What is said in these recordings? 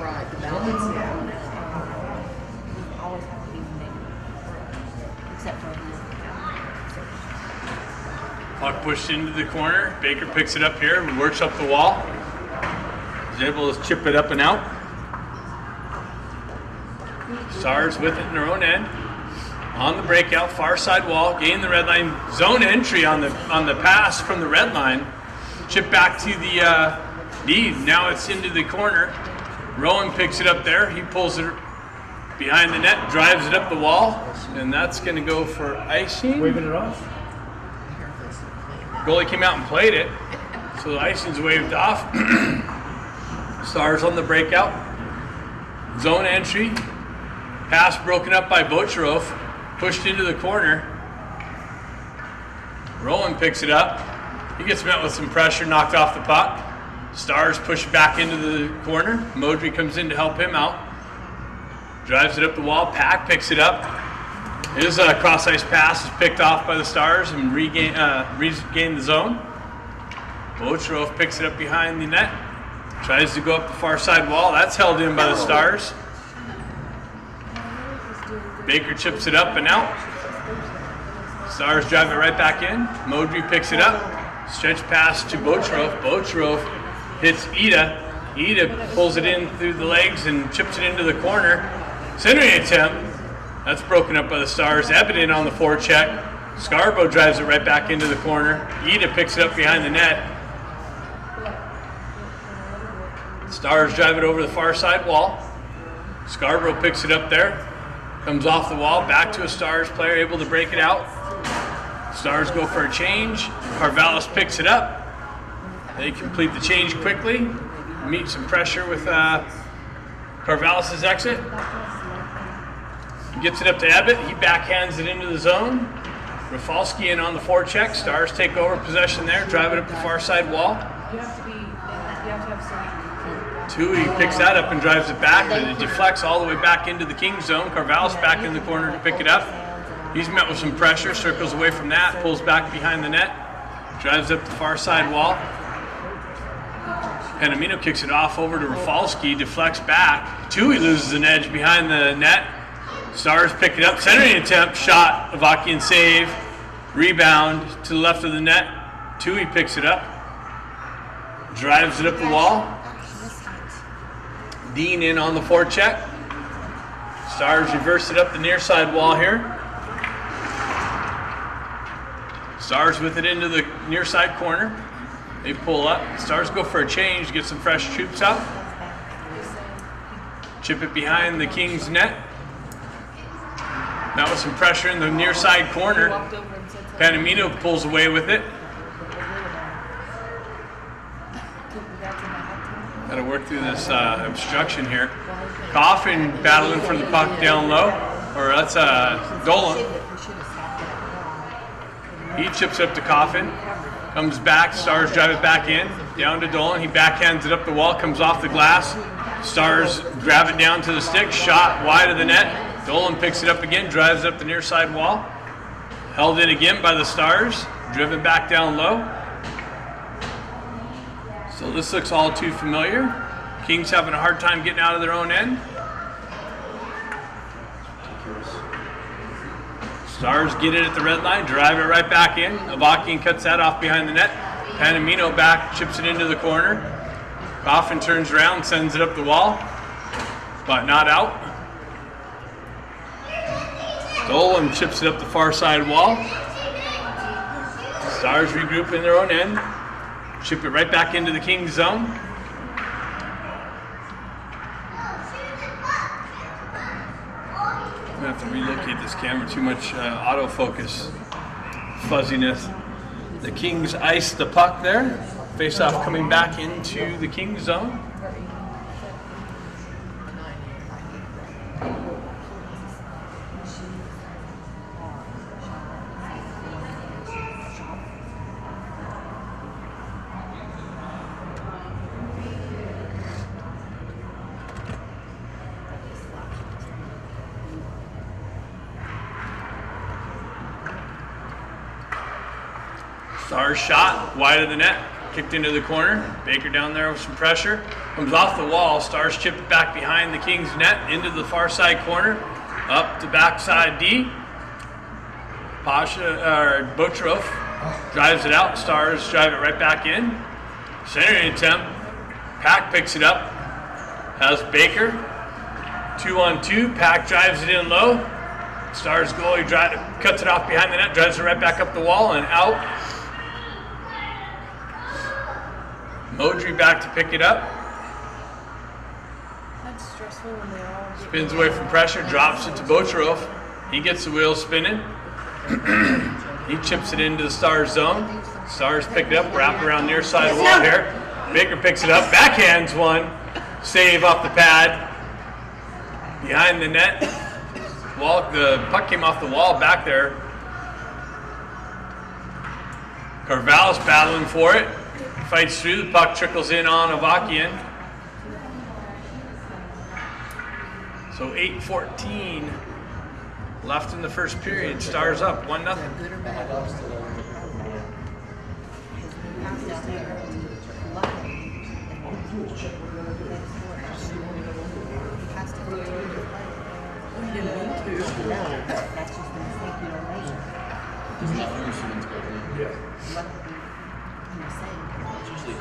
Right, the balance, yeah. Always have to be negative, except for Puck pushed into the corner. Baker picks it up here, works up the wall. Is able to chip it up and out. Stars with it in their own end. On the breakout, far side wall, gain the red line, zone entry on the pass from the red line. Chip back to the D. Now it's into the corner. Rowan picks it up there. He pulls it behind the net, drives it up the wall, and that's going to go for icing. Waving it off. Goalie came out and played it, so the icing's waved off. Stars on the breakout. Zone entry. Pass broken up by Bocharov. Pushed into the corner. Rowan picks it up. He gets met with some pressure, knocked off the puck. Stars push back into the corner. Modry comes in to help him out. Drives it up the wall. Pack picks it up. His cross-ice pass is picked off by the Stars and regain the zone. Bocharov picks it up behind the net. Tries to go up the far side wall. That's held in by the Stars. Baker chips it up and out. Stars drive it right back in. Modry picks it up. Stretch pass to Bocharov. Bocharov hits Ida. Ida pulls it in through the legs and chips it into the corner. Centering attempt. That's broken up by the Stars. Ebden on the forecheck. Scarborough drives it right back into the corner. Ida picks it up behind the net. Stars drive it over the far side wall. Scarborough picks it up there. Comes off the wall, back to a Stars player, able to break it out. Stars go for a change. Carvallis picks it up. They complete the change quickly. Meet some pressure with Carvallis' exit. He gets it up to Abbott. He backhands it into the zone. Rafalski in on the forecheck. Stars take over possession there, drive it up the far side wall. you have to have some. Tui picks that up and drives it back, and it deflects all the way back into the Kings zone. Carvallis back in the corner to pick it up. He's met with some pressure, circles away from that, pulls back behind the net, drives up the far side wall. Panamino kicks it off over to Rafalski, deflects back. Tui loses an edge behind the net. Stars pick it up, centering attempt, shot, Avakian save, rebound to the left of the net. Tui picks it up, drives it up the wall. Dean in on the forecheck. Stars reverse it up the near side wall here. Stars with it into the near side corner. They pull up. Stars go for a change, get some fresh troops out. Chip it behind the Kings net. Now with some pressure in the near side corner. Panamino pulls away with it. Got to work through this obstruction here. Coffin battling for the puck down low, or that's Dolan. He chips up to Coffin, comes back. Stars drive it back in, down to Dolan. He backhands it up the wall, comes off the glass. Stars grab it down to the stick, shot wide of the net. Dolan picks it up again, drives up the near side wall. Held in again by the Stars, driven back down low. So this looks all too familiar. Kings having a hard time getting out of their own end. Stars get it at the red line, drive it right back in. Avakian cuts that off behind the net. Panamino back, chips it into the corner. Coffin turns around, sends it up the wall, but not out. Dolan chips it up the far side wall. Stars regroup in their own end. Chip it right back into the Kings zone. I'm gonna have to relocate this camera. Too much autofocus fuzziness. The Kings ice the puck there. Face-off coming back into the Kings zone. Stars shot wide of the net. Kicked into the corner. Baker down there with some pressure. Comes off the wall. Stars chip it back behind the Kings net into the far side corner. Up to backside D. Bocharov drives it out. Stars drive it right back in. Centering attempt. Pack picks it up. Has Baker. 2-on-2. Pack drives it in low. Stars goalie cuts it off behind the net. Drives it right back up the wall and out. Modry back to pick it up. That's stressful when they all get Spins away from pressure. Drops it to Bocharov. He gets the wheel spinning. He chips it into the Stars zone. Stars pick it up. Wrap around near side wall here. Baker picks it up. Backhands one. Save off the pad. Behind the net. The puck came off the wall back there. Carvalho's battling for it. Fights through. The puck trickles in on Avakian. So 8:14 left in the first period. Stars up 1-0. good or bad. That's just the mistake you don't make.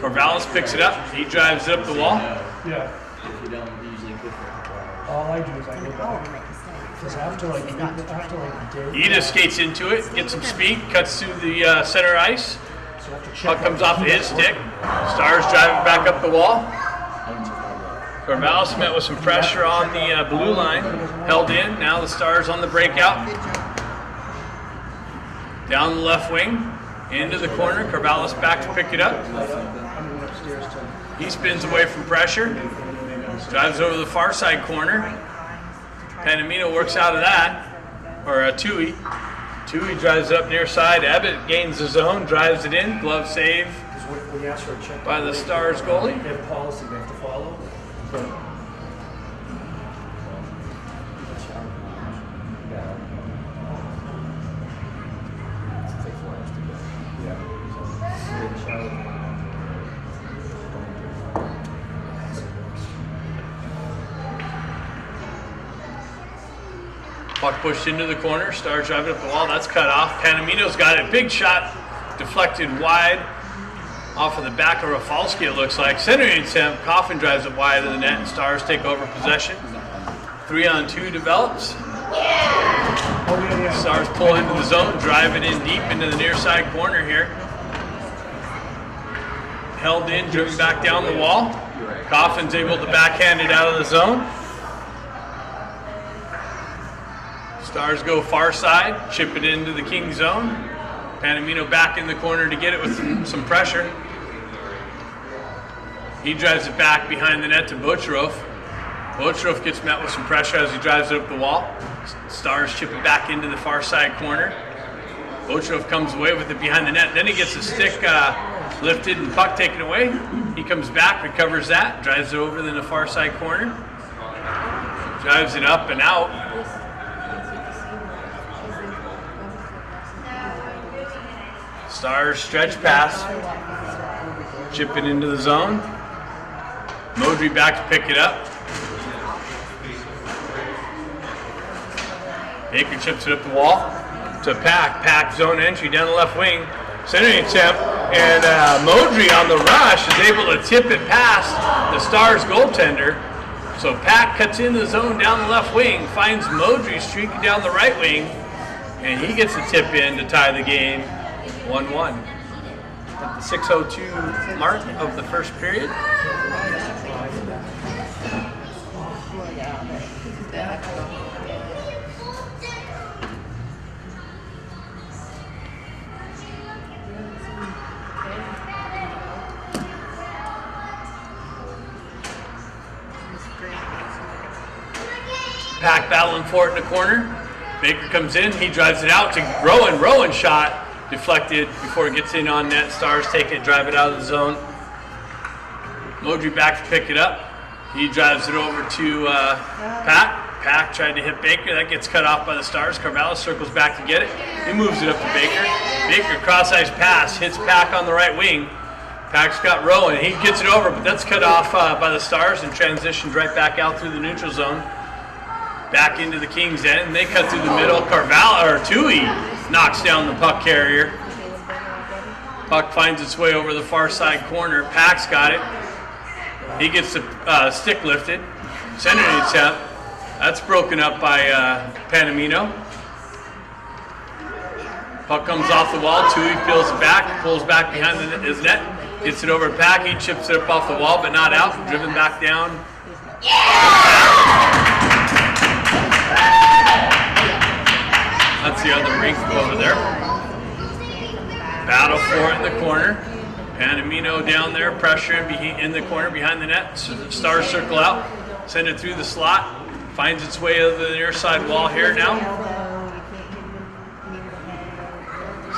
Corvallis picks it up. He drives it up the wall. Yeah. If you don't usually go for All I do is I go back. Because after like day, Ida skates into it, gets some speed, cuts through the center ice. so I have to check. Puck comes off his stick. Stars drive it back up the wall. Corvallis met with some pressure on the blue line. Held in. Now the Stars on the breakout. Down the left wing. Into the corner. Corvallis back to pick it up. He spins away from pressure. Drives over the far side corner. Panamino works out of that. Or Tui. Tui drives it up near side. Abbott gains the zone. Drives it in. Glove save When you ask for a check by the Stars goalie. they have policy they have to follow. But Puck pushed into the corner. Stars driving up the wall. That's cut off. Panamino's got it. Big shot deflected wide off of the back of Rafalski, it looks like. Centering attempt. Coffin drives it wide of the net. And Stars take over possession. 3-on-2 develops. Stars pull into the zone. Drive it in deep into the near side corner here. Held in. Driven back down the wall. Coffin's able to backhand it out of the zone. Stars go far side, chip it into the King zone. Panamino back in the corner to get it with some pressure. He drives it back behind the net to Bocharov. Bocharov gets met with some pressure as he drives it up the wall. Stars chip it back into the far side corner. Bocharov comes away with it behind the net. Then he gets a stick lifted and puck taken away. He comes back, recovers that, drives it over in the far side corner. Drives it up and out. Stars stretch pass. Chip it into the zone. Modry back to pick it up. Baker chips it up the wall to Pack. Pack zone entry down the left wing. Centering attempt. And Modry on the rush is able to tip it past the Stars goaltender. So Pack cuts in the zone down the left wing. Finds Modry streaking down the right wing. And he gets a tip in to tie the game. 1-1 at the 6:02 mark of the first period. Pack battling for it in the corner. Baker comes in, he drives it out to Rowan. Rowan shot. Deflected before it gets in on net. Stars take it, drive it out of the zone. Modry back to pick it up. He drives it over to Pack. Pack tried to hit Baker. That gets cut off by the Stars. Carvalho circles back to get it. He moves it up to Baker. Baker cross-ice pass. Hits Pack on the right wing. Pack's got Rowan. He gets it over, but that's cut off by the Stars and transitions right back out through the neutral zone. Back into the Kings' end. And they cut through the middle. Tui knocks down the puck carrier. Puck finds its way over the far side corner. Pack's got it. He gets the stick lifted. Center attempt. That's broken up by Panamino. Puck comes off the wall. Tui peels it back, pulls back behind his net, gets it over to Pack. He chips it up off the wall, but not out. Driven back down. That's the other rink over there. Battle for it in the corner. Panamino down there, pressure in the corner behind the net. Stars circle out, send it through the slot. Finds its way to the near side wall here now.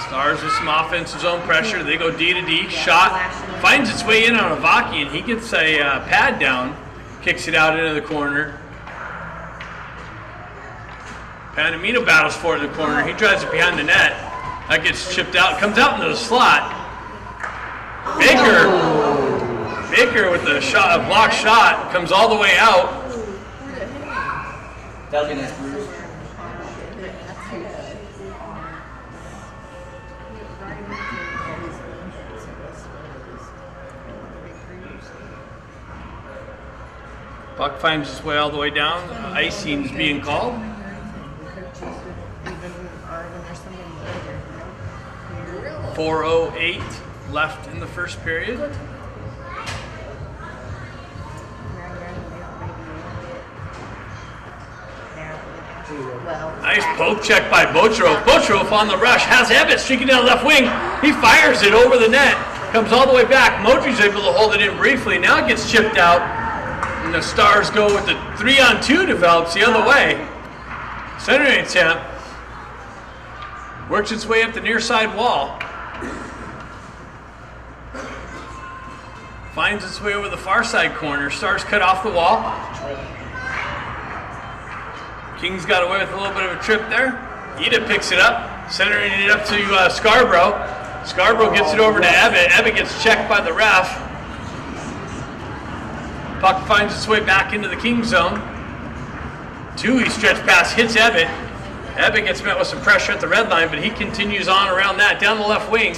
Stars with some offensive zone pressure. They go D to D. Shot finds its way in on Avaki, and he gets a pad down. Kicks it out into the corner. Panamino battles for it in the corner. He drives it behind the net. That gets chipped out. Comes out into the slot. Baker with a shot, a blocked shot, comes all the way out. That'll be a nice bruise. Puck finds its way all the way down. Icing's being called. 4:08 left in the first period. Nice poke check by Botrov. Botrov on the rush, has Ebbett streaking down left wing. He fires it over the net. Comes all the way back. Motri's able to hold it in briefly. Now it gets chipped out. And the Stars go with the 3-on-2 develops the other way. Centering attempt. Works its way up the near side wall. Finds its way over the far side corner. Stars cut off the wall. Kings got away with a little bit of a trip there. Ida picks it up, centering it up to Scarborough. Scarborough gets it over to Ebbett. Ebbett gets checked by the ref. Puck finds its way back into the King zone. Tui stretch pass hits Ebbett. Ebbett gets met with some pressure at the red line, but he continues on around that. Down the left wing,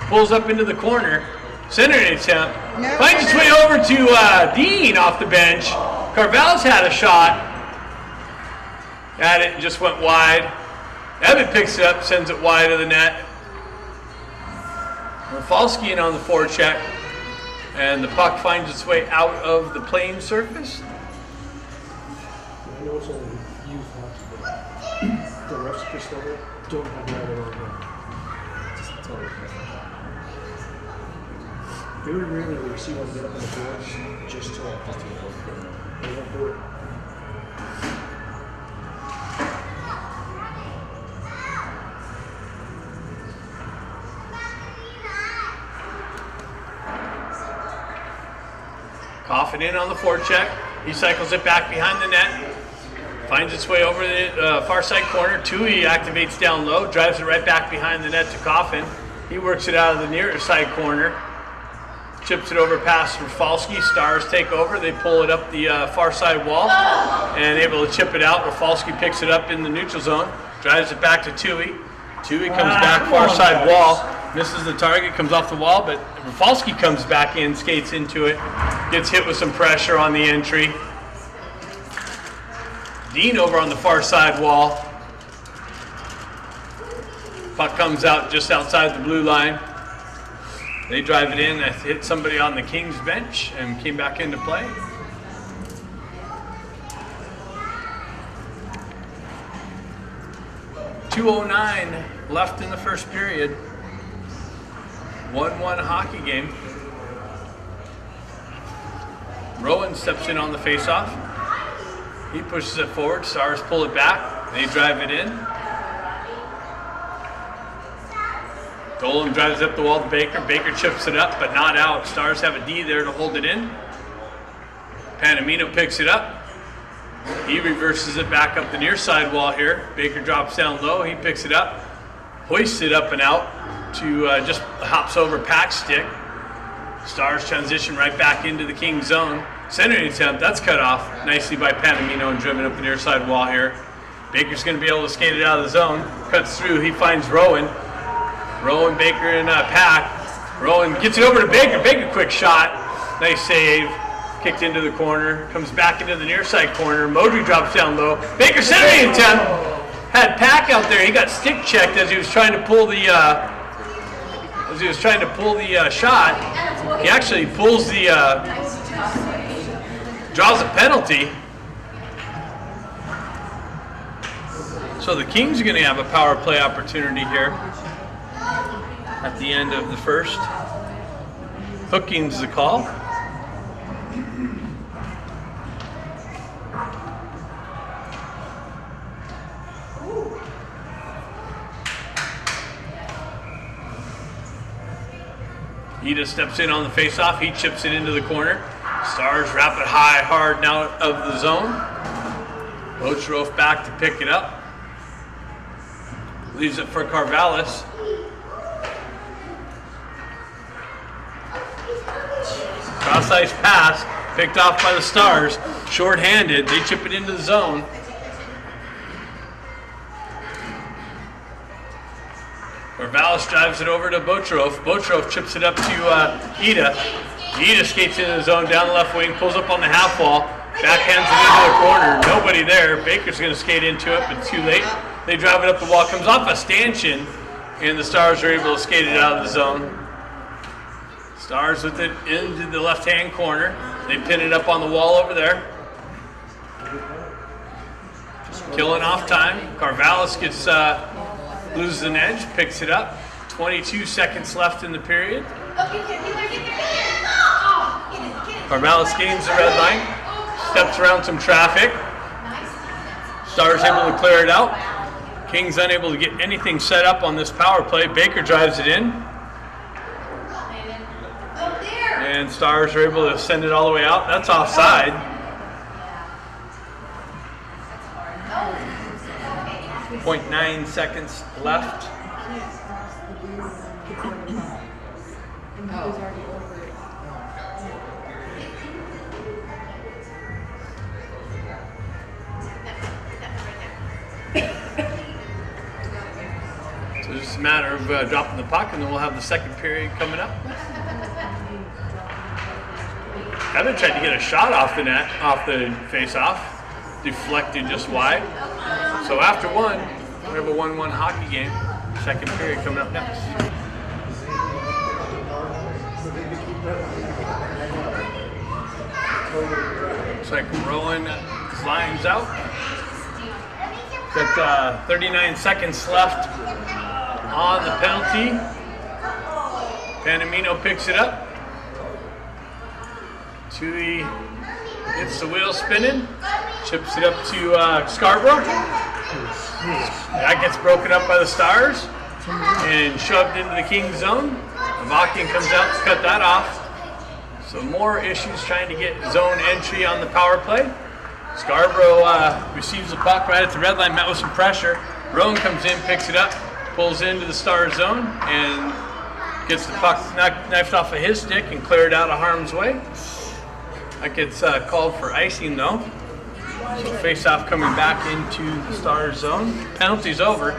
pulls up into the corner. Centering attempt. Finds its way over to Dean off the bench. Carvalho's had a shot. At it, just went wide. Ebbett picks it up, sends it wide of the net. Rafalski in on the forecheck. And the puck finds its way out of the playing surface. I know it's only youth hockey, but the refs just don't have that at all. Just totally different. Very rarely will you see one get up on the boards just to avoid them. They won't do it. Coffin in on the forecheck. He cycles it back behind the net. Finds its way over the far side corner. Tui activates down low. Drives it right back behind the net to Coffin. He works it out of the near side corner. Chips it over past Rafalski. Stars take over. They pull it up the far side wall. And able to chip it out. Rafalski picks it up in the neutral zone. Drives it back to Tui. Tui comes back far side wall. Misses the target, comes off the wall, but Rafalski comes back in, skates into it, gets hit with some pressure on the entry. Dean over on the far side wall. Puck comes out just outside the blue line. They drive it in, that hit somebody on the Kings bench and came back into play. .209 left in the first period. 1-1 hockey game. Rowan steps in on the faceoff. He pushes it forward. Stars pull it back. They drive it in. Dolan drives up the wall to Baker. Baker chips it up, but not out. Stars have a D there to hold it in. Panamino picks it up. He reverses it back up the near side wall here. Baker drops down low. He picks it up. Hoists it up and out. To just hops over Pack's stick. Stars transition right back into the Kings zone. Centering attempt, that's cut off nicely by Panamino and driven up the near side wall here. Baker's going to be able to skate it out of the zone. Cuts through, he finds Rowan. Rowan, Baker, and Pack. Rowan gets it over to Baker. Baker, quick shot. Nice save. Kicked into the corner. Comes back into the near side corner. Modry drops down low. Baker centering attempt. Had Pack out there. He got stick checked as he was trying to pull the shot. He actually pulls the draws a penalty. So the Kings are going to have a power play opportunity here at the end of the first. Hooking's the call. Ida steps in on the faceoff. He chips it into the corner. Stars wrap it high, hard now out of the zone. Bochroff back to pick it up. Leaves it for Carvallis. Cross ice pass, picked off by the Stars. Short-handed, they chip it into the zone. Carvallis drives it over to Bochroff. Bochroff chips it up to Ida. Ida skates into the zone down the left wing, pulls up on the half wall, backhands it into the corner. Nobody there. Baker's going to skate into it, but too late. They drive it up the wall, comes off a stanchion, and the Stars are able to skate it out of the zone. Stars with it into the left-hand corner. They pin it up on the wall over there. Killing off time. Carvallis gets loses an edge, picks it up. 22 seconds left in the period. Carvallis gains the red line, steps around some traffic. Stars able to clear it out. Kings unable to get anything set up on this power play. Baker drives it in. And Stars are able to send it all the way out. That's offside. .9 seconds left. So just a matter of dropping the puck, and then we'll have the second period coming up. Evan tried to get a shot off the net, off the face-off, deflected just wide. So after one, we have a 1-1 hockey game. Second period coming up next. Looks like Rowan lines out. Got 39 seconds left on the penalty. Panamino picks it up. Tui gets the wheel spinning. Chips it up to Scarborough. That gets broken up by the Stars and shoved into the Kings zone. Avakian comes out to cut that off. So more issues trying to get zone entry on the power play. Scarborough receives the puck right at the red line, met with some pressure. Rowan comes in, picks it up, pulls into the Stars zone, and gets the puck knifed off of his stick and cleared out of harm's way. That gets called for icing though. So face-off coming back into the Stars zone. Penalty's over.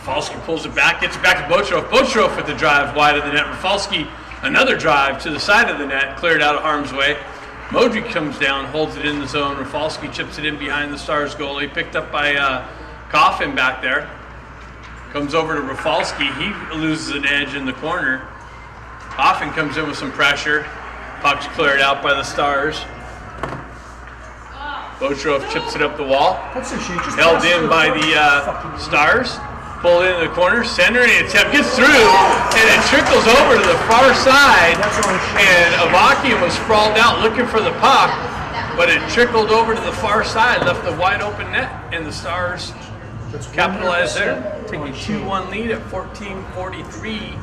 Rafalski pulls it back, gets it back to Bochroff. Bochroff with the drive wide of the net. Rafalski, another drive to the side of the net, cleared out of harm's way. Modry comes down, holds it in the zone. Rafalski chips it in behind the Stars goalie, picked up by Coffin back there. Comes over to Rafalski, he loses an edge in the corner. Coffin comes in with some pressure. Puck's cleared out by the Stars. Bochroff chips it up the wall. Held in by the Stars. Pulled into the corner, centering attempt, gets through, and it trickles over to the far side. And Avakian was sprawled out looking for the puck, but it trickled over to the far side, left the wide open net, and the Stars capitalize there. Take a 2-1 lead at 14:43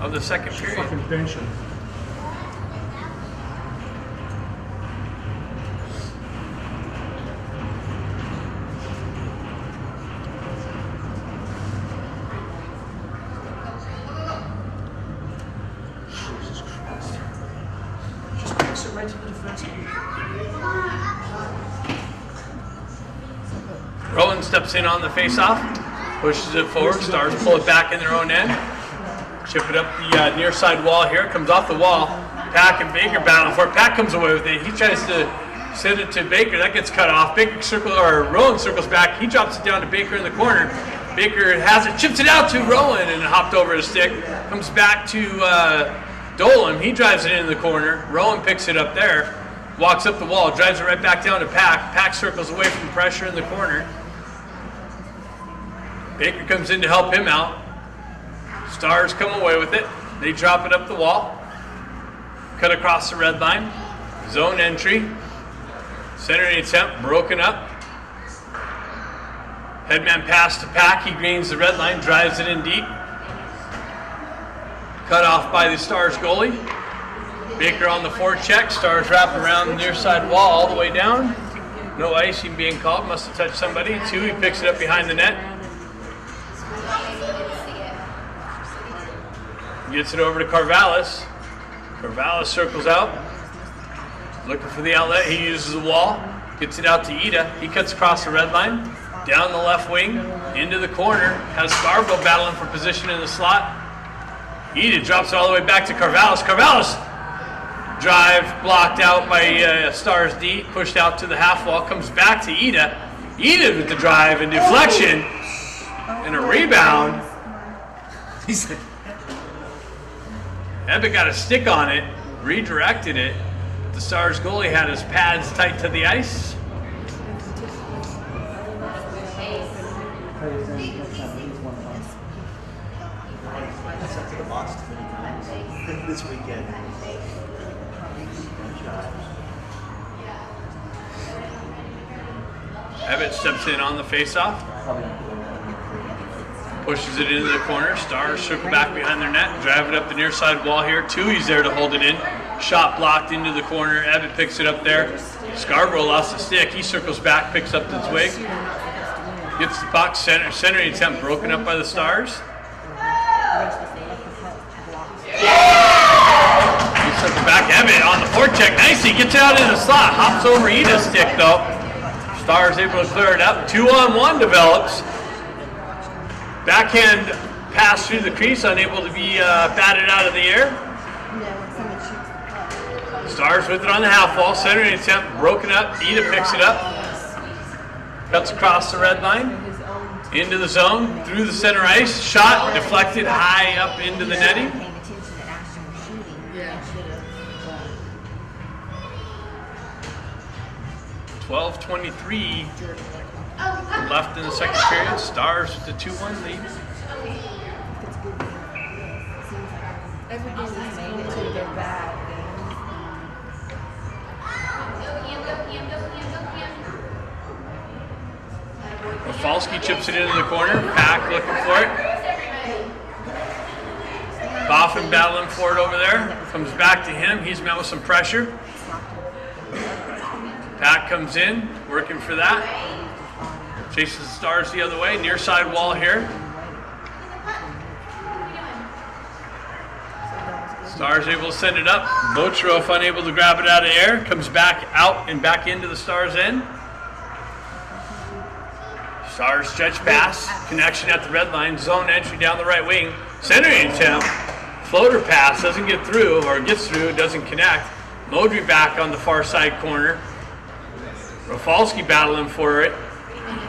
of the second period. Fucking benching. Jesus Christ. Just pass it right to the defenseman. Rowan steps in on the face-off, pushes it forward. Stars pull it back in their own end. Chip it up the near side wall here. Comes off the wall. Pack and Baker battling for it. Pack comes away with it. He tries to send it to Baker. That gets cut off. Rowan circles back. He drops it down to Baker in the corner. Baker has it, chips it out to Rowan, and it hopped over his stick. Comes back to Dolan. He drives it in the corner. Rowan picks it up there. Walks up the wall. Drives it right back down to Pack. Pack circles away from pressure in the corner. Baker comes in to help him out. Stars come away with it. They drop it up the wall. Cut across the red line. Zone entry. Centering attempt broken up. Headman pass to Pack. He gains the red line. Drives it in deep. Cut off by the Stars goalie. Baker on the forecheck. Stars wrap around the near side wall all the way down. No icing being called. Must have touched somebody. He picks it up behind the net. Gets it over to Carvallis. Carvallis circles out. Looking for the outlet. He uses the wall. Gets it out to Ida. He cuts across the red line. Down the left wing. Into the corner. Has Scarborough battling for position in the slot. Ida drops it all the way back to Carvallis. Carvallis! Drive blocked out by Stars D. Pushed out to the half wall. Comes back to Ida. Ida with the drive and deflection. And a rebound. Ebbett got a stick on it, redirected it. The Stars goalie had his pads tight to the ice. That's up to the box too many times this weekend. Ebbett steps in on the faceoff. Pushes it into the corner. Stars circle back behind their net. Drive it up the near side wall here. Tui's there to hold it in. Shot blocked into the corner. Ebbett picks it up there. Scarborough lost the stick. He circles back, picks up the twig. Gets the puck. Centering attempt broken up by the Stars. He circles back. Ebbett on the forecheck. Nicely gets it out in the slot. Hops over Ida's stick though. Stars able to clear it up. 2-on-1 develops. Backhand pass through the crease, unable to be batted out of the air. Stars with it on the half wall. Centering attempt broken up. Ida picks it up. Cuts across the red line. Into the zone. Through the center ice. Shot deflected high up into the netting. 12:23 left in the second period. Stars with the 2-1 lead. Every game is made to their bad. Rafalski chips it into the corner. Pack looking for it. Boffin battling for it over there. Comes back to him. He's met with some pressure. Pack comes in, working for that. Chases the Stars the other way. Near side wall here. Stars able to send it up. Botrov unable to grab it out of the air. Comes back out and back into the Stars end. Stars stretch pass. Connection at the red line. Zone entry down the right wing. Centering attempt. Floater pass. Doesn't get through, or gets through. Doesn't connect. Modry back on the far side corner. Rafalski battling for it.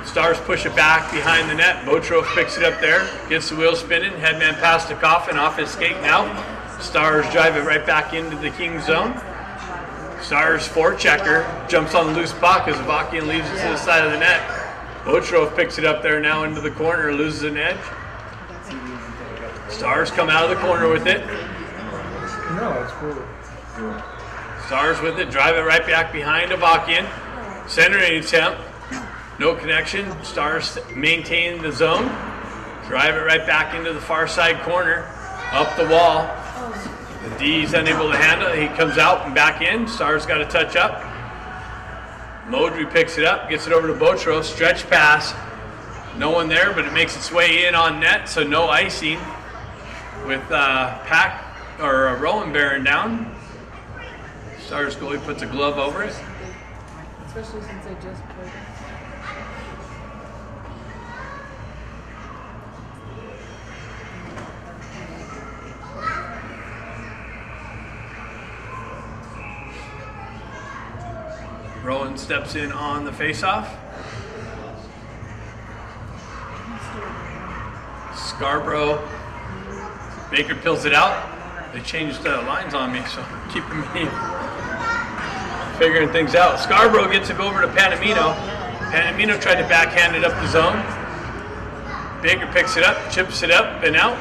Stars push it back behind the net. Botrov picks it up there. Gets the wheel spinning. Headman pass to Coffin off his skate now. Stars drive it right back into the Kings zone. Stars forechecker jumps on the loose puck as Avakian leaves it to the side of the net. Botrov picks it up there now into the corner, loses an edge. Stars come out of the corner with it. No, it's cool. Stars with it, drive it right back behind Avakian. Centering attempt. No connection. Stars maintain the zone. Drive it right back into the far side corner. Up the wall. The D's unable to handle it. He comes out and back in. Stars got to touch up. Modry picks it up, gets it over to Bochro. Stretch pass. No one there, but it makes its way in on net, so no icing. With Rowan bearing down. Stars goalie puts a glove over it. Especially since they just played. Rowan steps in on the faceoff. Scarborough. Baker peels it out. They changed lines on me, so keeping me figuring things out. Scarborough gets it over to Panamino. Panamino tried to backhand it up the zone. Baker picks it up, chips it up and out.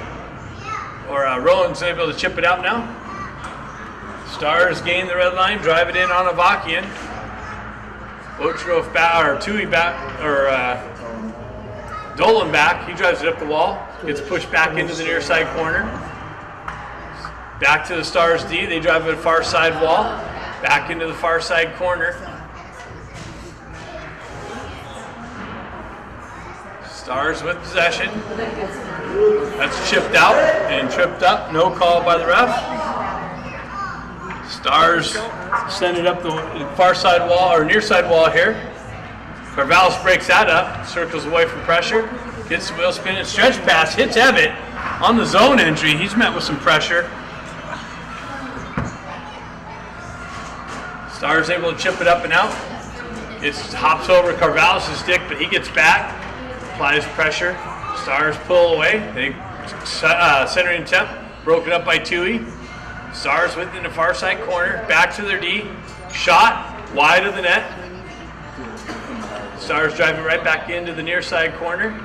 Or Rowan's able to chip it out now. Stars gain the red line, drive it in on Avakian. Bochro back, or Tui back, or Dolan back. He drives it up the wall, gets pushed back into the near side corner. Back to the Stars D. They drive it far side wall, back into the far side corner. Stars with possession. That's chipped out and tripped up. No call by the ref. Stars send it up the far side wall, or near side wall here. Carvalho breaks that up, circles away from pressure, gets the wheel spin and stretch pass, hits Ebbett on the zone entry. He's met with some pressure. Stars able to chip it up and out. It hops over Carvalho's stick, but he gets back, applies pressure. Stars pull away. They centering attempt, broken up by Tui. Stars within the far side corner, back to their D. Shot wide of the net. Stars drive it right back into the near side corner.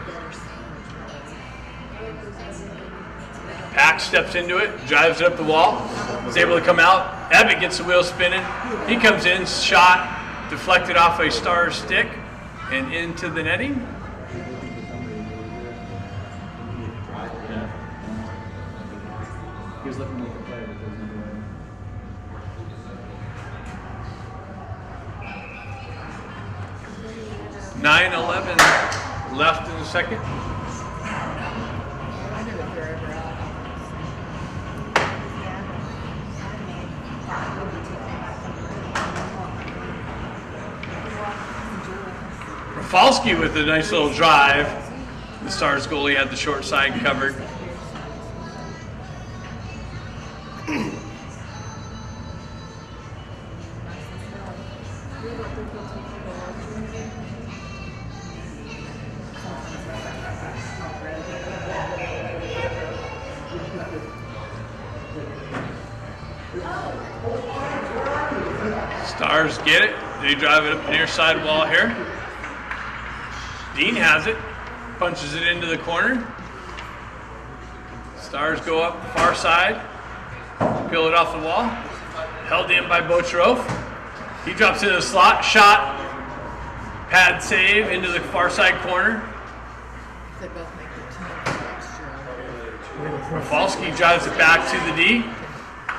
Pack steps into it, drives it up the wall. Is able to come out. Ebbett gets the wheel spinning. He comes in, shot, deflected off a Stars stick and into the netting. He was looking like a player, but there's no way. (9:11) left in the second. Rafalski with a nice little drive. The Stars goalie had the short side covered. Stars get it. They drive it up the near side wall here. Dean has it. Punches it into the corner. Stars go up the far side. Peel it off the wall. Held in by Bochro. He drops into the slot. Shot. Pad save into the far side corner. They both make the team extra. Rafalski drives it back to the D.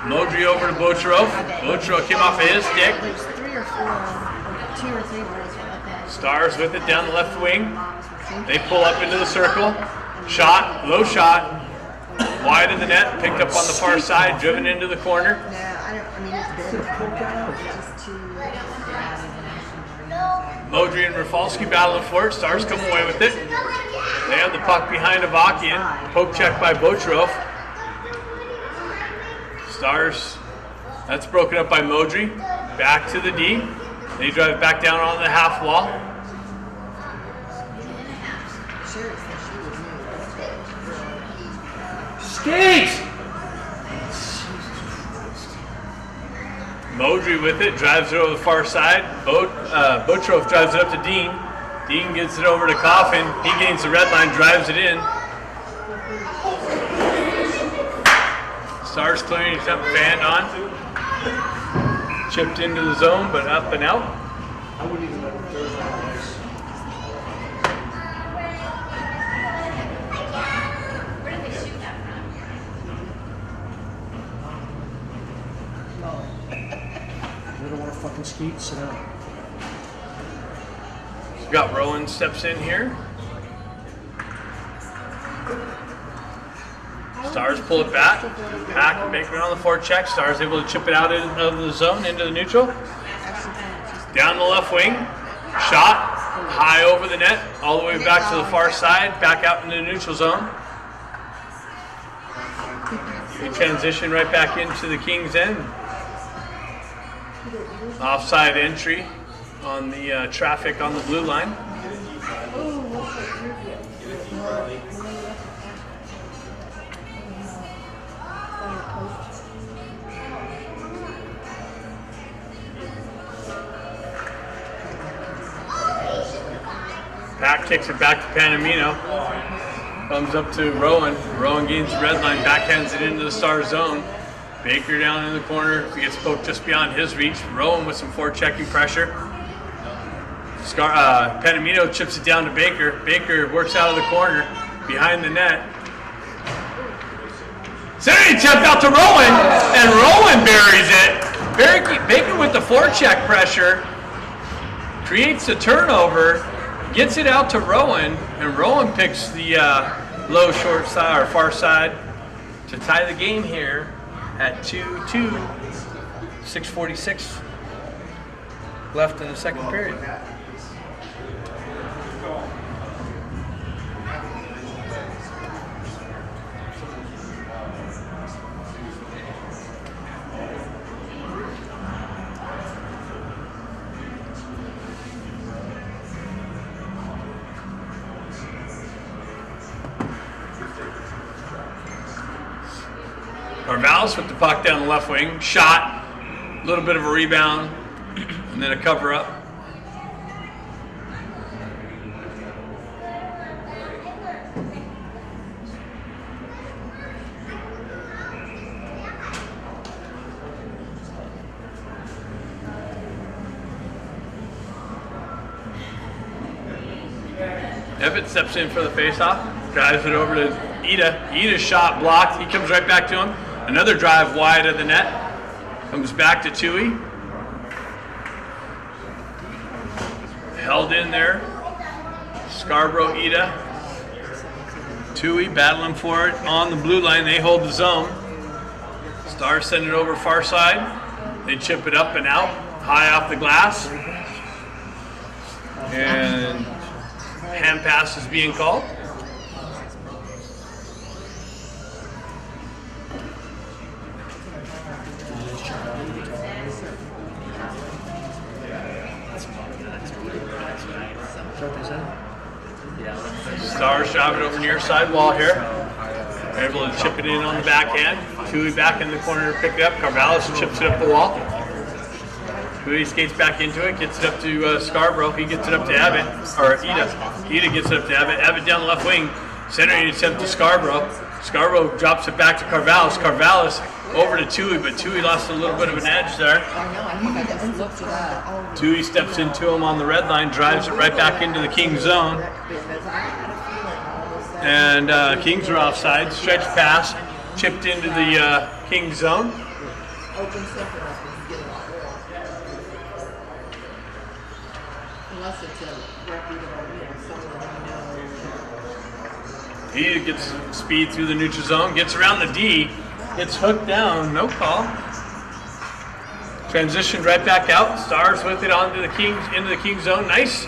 Modry over to Bochro. Bochro came off of his stick. There's 3 or 4, or 2 or 3 boys like that. Stars with it down the left wing. They pull up into the circle. Shot, low shot, wide of the net, picked up on the far side, driven into the corner. It's been just too. Modry and Rafalski battling for it. Stars come away with it. They have the puck behind Avakian. Poke check by Bochro. Stars, that's broken up by Modry. Back to the D. They drive it back down on the half wall. Skate! Modry with it, drives it over the far side. Botrov drives it up to Dean. Dean gets it over to Coffin. He gains the red line, drives it in. Stars clearing attempt, fanned on. Chipped into the zone, but up and out. I wouldn't even let him throw it on the ice. You don't want to fucking skeet? Sit down. We've got Rowan steps in here. Stars pull it back. Pack and Baker on the forecheck. Stars able to chip it out of the zone into the neutral. Down the left wing. Shot. High over the net. All the way back to the far side. Back out into the neutral zone. We transition right back into the Kings end. Offside entry on the traffic on the blue line. Pack kicks it back to Panamino. Comes up to Rowan. Rowan gains the red line, backhands it into the Star zone. Baker down in the corner. He gets poked just beyond his reach. Rowan with some forechecking pressure. Panamino chips it down to Baker. Baker works out of the corner behind the net. Center attempt out to Rowan, and Rowan buries it. Baker with the forecheck pressure creates a turnover. Gets it out to Rowan, and Rowan picks the low short side or far side to tie the game here at 2-2. 6:46 left in the second period. Carvalho with the puck down the left wing. Shot. A little bit of a rebound. And then a cover up. Evan steps in for the faceoff. Drives it over to Ida. Ida's shot blocked. He comes right back to him. Another drive wide of the net. Comes back to Tui. Held in there. Scarborough, Ida. Tui battling for it on the blue line. They hold the zone. Stars send it over far side. They chip it up and out. High off the glass. And hand pass is being called. Stars drive it over near side wall here. They're able to chip it in on the backhand. Tui back in the corner to pick it up. Carvalho chips it up the wall. Tui skates back into it, gets it up to Scarborough. He gets it up to Abbott, or Ida. Ida gets it up to Abbott. Abbott down the left wing. Centering attempt to Scarborough. Scarborough drops it back to Carvalho. Carvalho over to Tui, but Tui lost a little bit of an edge there. Tui steps into him on the red line, drives it right back into the Kings zone. And Kings are offside. Stretch pass, chipped into the Kings zone. He gets speed through the neutral zone, gets around the D, gets hooked down, no call. Transitioned right back out. Stars with it onto the Kings, into the Kings zone. Nice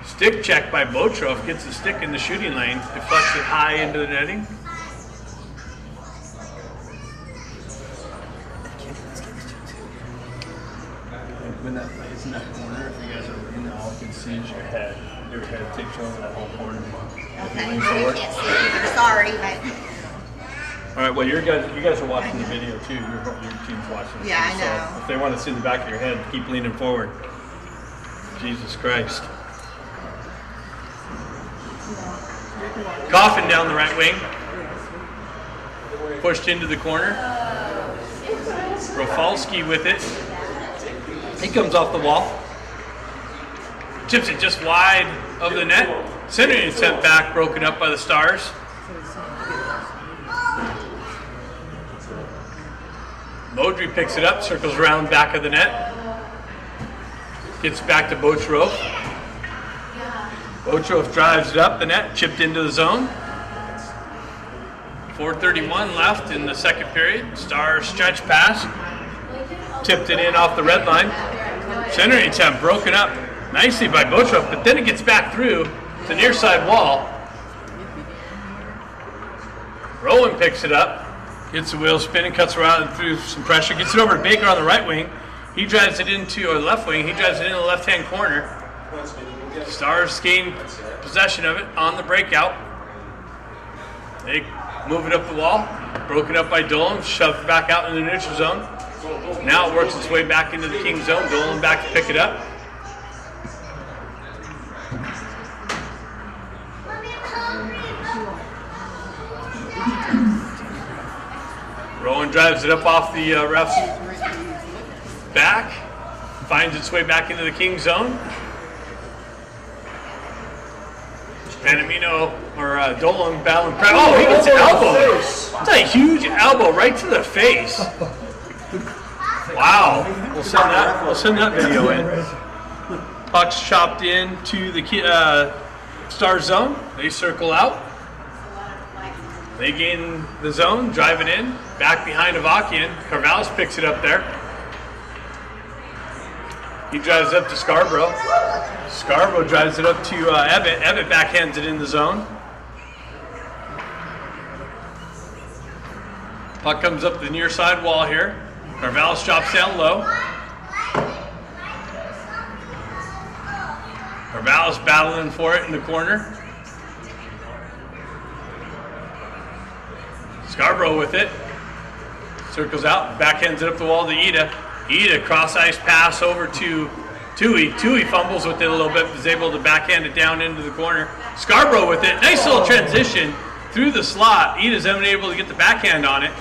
stick check by Botroff. Gets the stick in the shooting lane, deflects it high into the netting. When that plays in that corner, if you guys are looking, all I can see is your head. Your head takes over that whole corner. Okay, I can't see either. Sorry, but All right, well, you guys are watching the video too. Your team's watching. Yeah, too, I know. So if they want to see the back of your head, keep leaning forward. Jesus Christ. Coffin down the right wing. Pushed into the corner. Rafalski with it. He comes off the wall. Chips it just wide of the net. Centering attempt back, broken up by the Stars. Modry picks it up, circles around back of the net. Gets back to Bochrov. Bochrov drives it up the net, chipped into the zone. 4:31 left in the second period. Stars stretch pass. Tipped it in off the red line. Centering attempt broken up nicely by Bochrov, but then it gets back through the near side wall. Rowan picks it up, gets the wheel spinning, cuts around and through some pressure, gets it over to Baker on the right wing. He drives it into, or the left wing, he drives it into the left-hand corner. Stars gain possession of it on the breakout. They move it up the wall, broken up by Dolan, shoved back out in the neutral zone. Now it works its way back into the King zone. Dolan back to pick it up. Rowan drives it up off the ref's back, finds its way back into the King zone. Panamino or Dolan battling. Oh, he gets an elbow. It's a huge elbow right to the face. Wow. We'll send that video in. Puck's chopped in to the Star zone. They circle out. They gain the zone, drive it in, back behind Avakian. Carvallis picks it up there. He drives up to Scarborough. Scarborough drives it up to Ebbett. Ebbett backhands it in the zone. Puck comes up the near side wall here. Carvallis drops down low. Carvallis battling for it in the corner. Scarborough with it. Circles out, backhands it up the wall to Ida. Ida cross ice pass over to Tui. Tui fumbles with it a little bit, is able to backhand it down into the corner. Scarborough with it. Nice little transition through the slot. Ida's unable to get the backhand on it.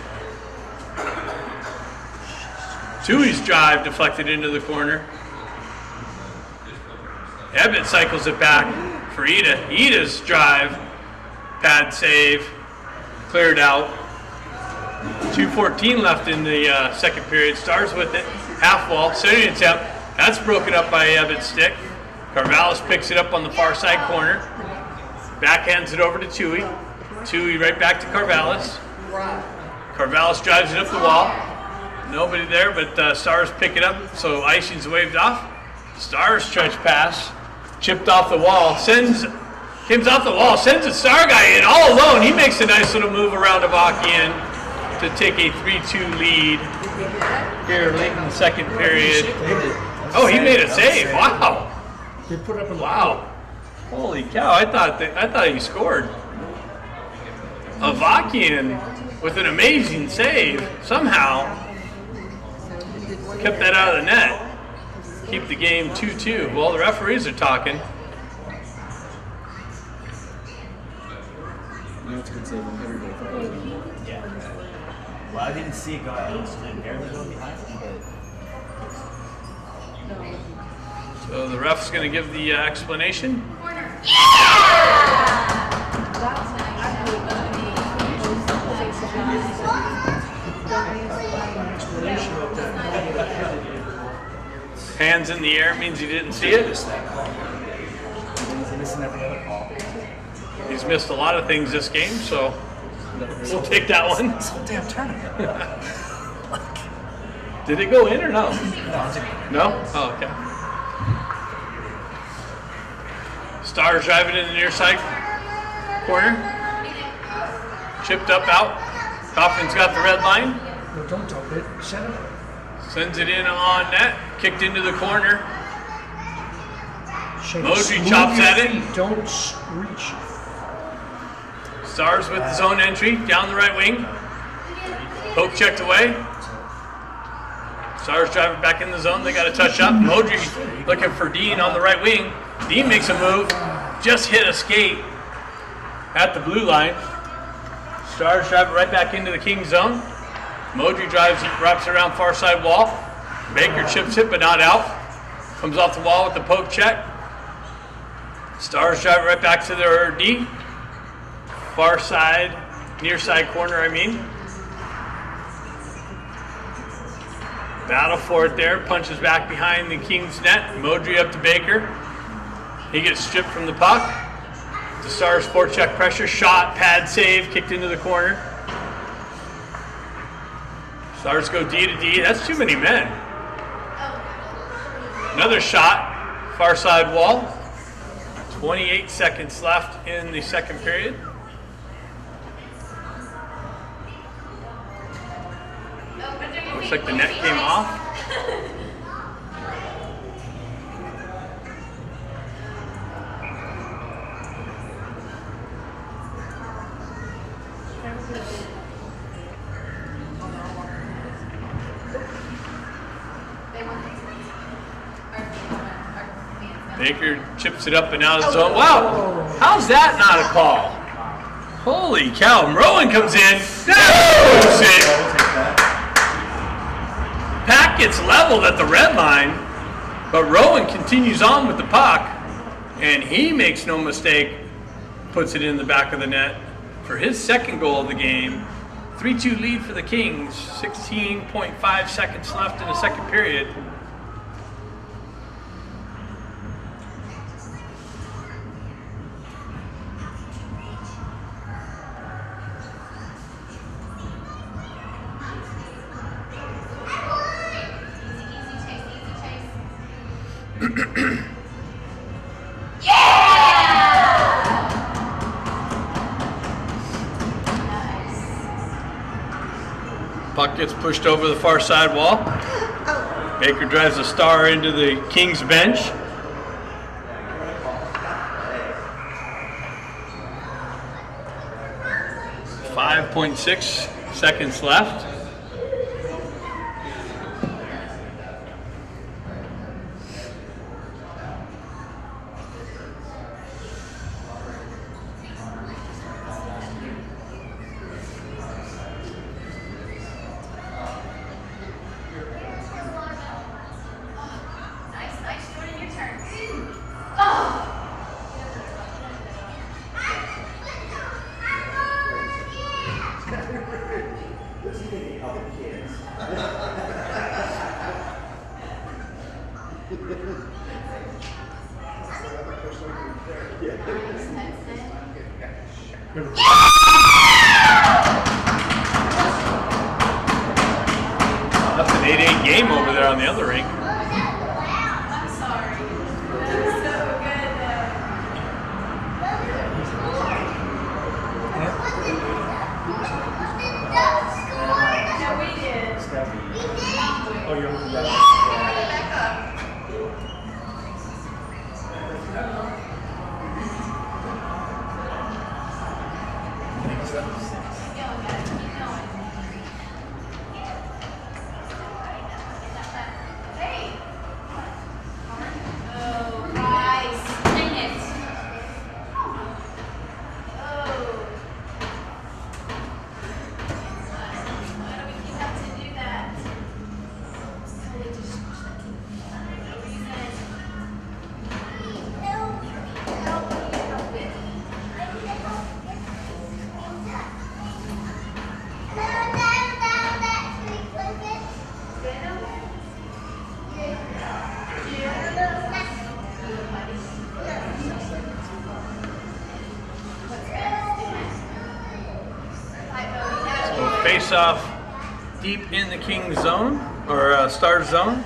Tui's drive deflected into the corner. Ebbett cycles it back for Ida. Ida's drive, pad save, cleared out. 2:14 left in the second period. Stars with it. Half wall. Centering attempt. That's broken up by Ebbett's stick. Carvallis picks it up on the far side corner. Backhands it over to Tui. Tui right back to Carvallis. Carvallis drives it up the wall. Nobody there, but Stars pick it up, so icing's waved off. Stars stretch pass. Chipped off the wall. Comes off the wall. Sends a Star guy in all alone. He makes a nice little move around Avakian to take a 3-2 lead here late in the second period. Oh, he made a save. Wow. They put up a Wow. Holy cow. I thought he scored. Avakian with an amazing save somehow kept that out of the net. Keep the game 2-2. Well, the referees are talking. You know, it's a good save on everybody. Yeah. Well, I didn't see it go out. It barely go behind him, but So the ref's going to give the explanation. Hands in the air means he didn't see it. he's missing every other call. He's missed a lot of things this game, so we'll take that one. This whole damn tournament. Did it go in or no? No? Oh, okay. Stars driving in the near side corner. Chipped up out. Kaufman's got the red line. No, don't dump it. Set it. Sends it in on net. Kicked into the corner. Shane, Modry smooth chops your at it. feet. Don't reach. Stars with the zone entry down the right wing. Poke checked away. Stars driving back in the zone. They got to touch up. Modry looking for Dean on the right wing. Dean makes a move. Just hit a skate at the blue line. Stars drive it right back into the King zone. Modry drives, wraps around far side wall. Baker chips it, but not out. Comes off the wall with the poke check. Stars drive it right back to their D. Far side, near side corner, I mean. Battle for it there. Punches back behind the Kings net. Modry up to Baker. He gets stripped from the puck. The Stars forecheck pressure. Shot, pad save, kicked into the corner. Stars go D to D. That's too many men. Another shot. Far side wall. 28 seconds left in the second period. Looks like the net came off. Baker chips it up and out of the zone. Wow, how's that not a call? Holy cow, Rowan comes in. Knows it. Pack gets leveled at the red line, but Rowan continues on with the puck, and he makes no mistake, puts it in the back of the net for his second goal of the game. 3-2 lead for the Kings, 16.5 seconds left in the second period. Puck gets pushed over the far side wall. Baker drives the Star into the Kings bench. .6 seconds left. That's an 8-8 game over there on the other rink. I'm sorry. That's so good. Yeah, we did. Oh, you're right. Back up. Face off deep in the Kings zone, or Stars zone.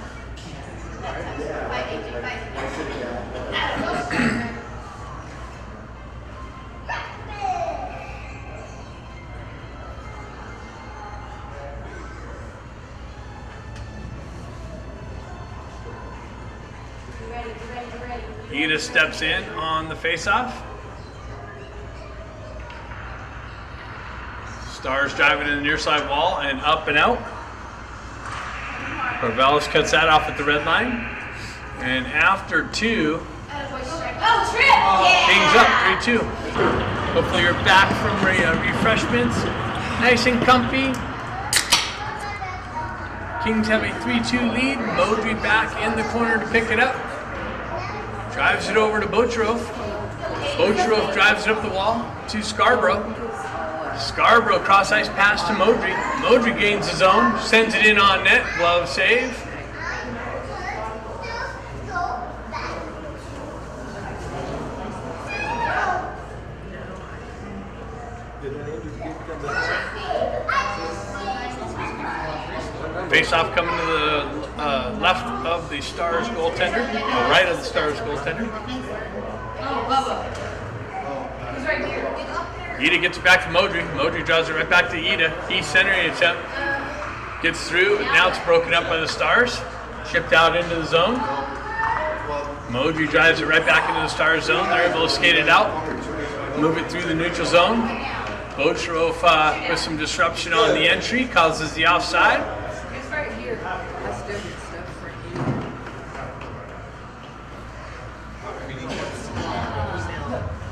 Ida steps in on the face-off. Stars driving in the near side wall and up and out. Corvallis cuts that off at the red line. And after two, Kings up 3-2. Hopefully you're back from refreshments. Nice and comfy. Kings have a 3-2 lead. Modry back in the corner to pick it up. Drives it over to Bocharov. Bocharov drives it up the wall to Scarborough. Scarborough cross ice pass to Modry. Modry gains his own, sends it in on net, glove save. Face off coming to the left of the Stars goaltender, right of the Stars goaltender. Ida gets it back to Modry. Modry draws it right back to Ida. He's centering attempt. Gets through. Now it's broken up by the Stars. Shipped out into the zone. Modry drives it right back into the Stars zone. They're able to skate it out. Move it through the neutral zone. Bocherov with some disruption on the entry. Causes the offside. It's right here. That's different stuff right here.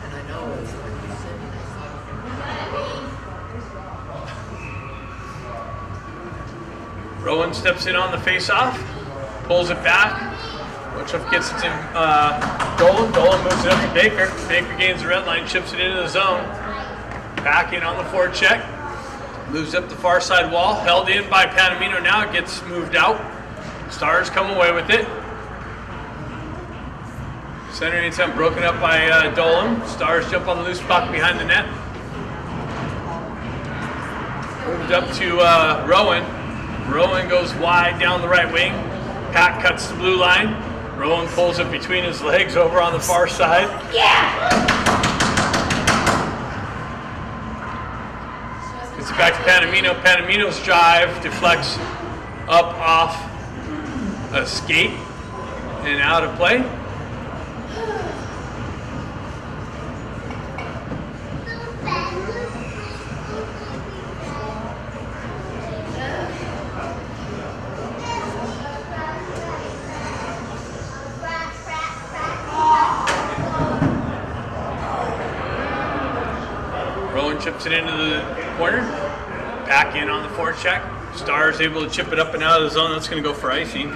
And I know it's like you said. Rowan steps in on the face-off, pulls it back. Bocherov gets it to Dolan. Dolan moves it up to Baker. Baker gains the red line, chips it into the zone. Back in on the forecheck. Moves up the far side wall. Held in by Panamino now. It gets moved out. Stars come away with it. Centering attempt broken up by Dolan. Stars jump on the loose puck behind the net. Moved up to Rowan. Rowan goes wide down the right wing. Pat cuts the blue line. Rowan pulls it between his legs over on the far side. Gets it back to Panamino. Panamino's drive deflects up off a skate and out of play. Rowan chips it into the corner. Back in on the forecheck. Stars able to chip it up and out of the zone. That's going to go for icing.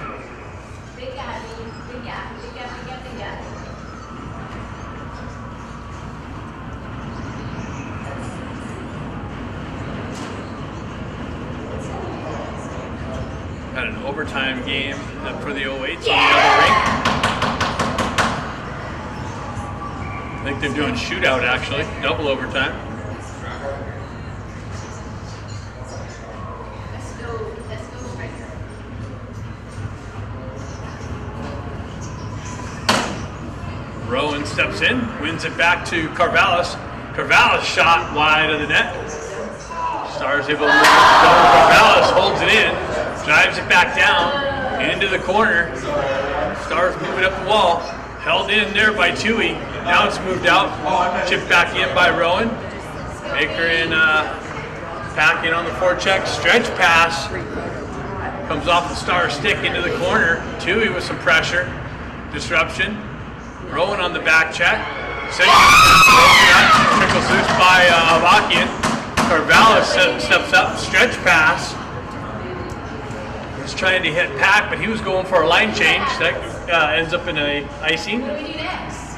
Got an overtime game for the 08s on the other rink. I think they're doing shootout actually, double overtime. Rowan steps in, wins it back to Carvallis. Carvallis shot wide of the net. Stars able to move it. Carvallis holds it in, drives it back down into the corner. Stars move it up the wall. Held in there by Tui. Now it's moved out. Chipped back in by Rowan. Baker in back in on the forecheck. Stretch pass. Comes off the Star stick into the corner. Tui with some pressure. Disruption. Rowan on the back check. Trickles loose by Avakian. Carvallis steps up. Stretch pass. He's trying to hit Pack, but he was going for a line change. That ends up in a icing. What do we do next?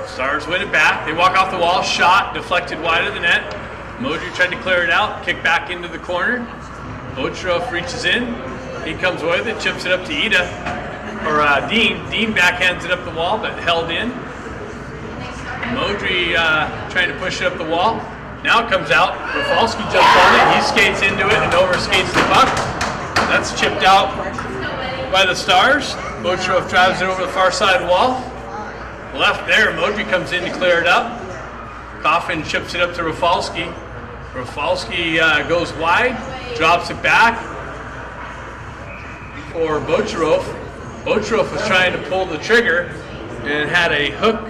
Stars win it back. They walk off the wall. Shot deflected wide of the net. Modry tried to clear it out. Kick back into the corner. Bocherov reaches in. He comes away with it. Chips it up to Ida. Or Dean. Dean backhands it up the wall, but held in. Modry trying to push it up the wall. Now it comes out. Rafalski jumps on it. He skates into it and overskates the puck. That's chipped out by the Stars. Bocherov drives it over the far side wall. Left there, Modry comes in to clear it up. Coffin chips it up to Rafalski. Rafalski goes wide, drops it back for Bocherov. Bocherov was trying to pull the trigger and had a hook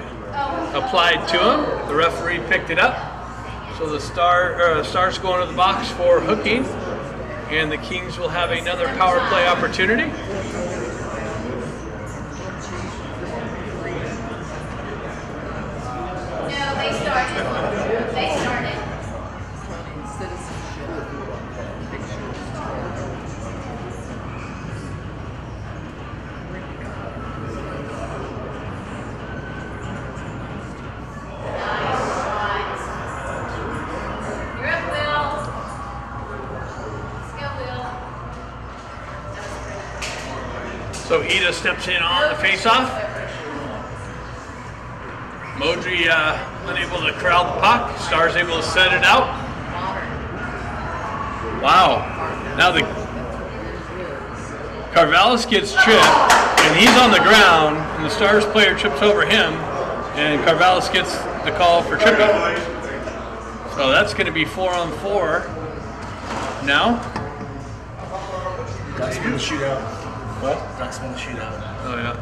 applied to him. The referee picked it up. So the Stars go into the box for hooking, and the Kings will have another power play opportunity. So Ida steps in on the faceoff. Modry unable to corral the puck. Stars able to set it out. Wow. Now the Carvallis gets tripped, and he's on the ground, and the Stars player trips over him, and Carvallis gets the call for tripping. So that's going to be 4-on-4 now. Ducks win the shootout. What? Ducks win the shootout. Oh, yeah.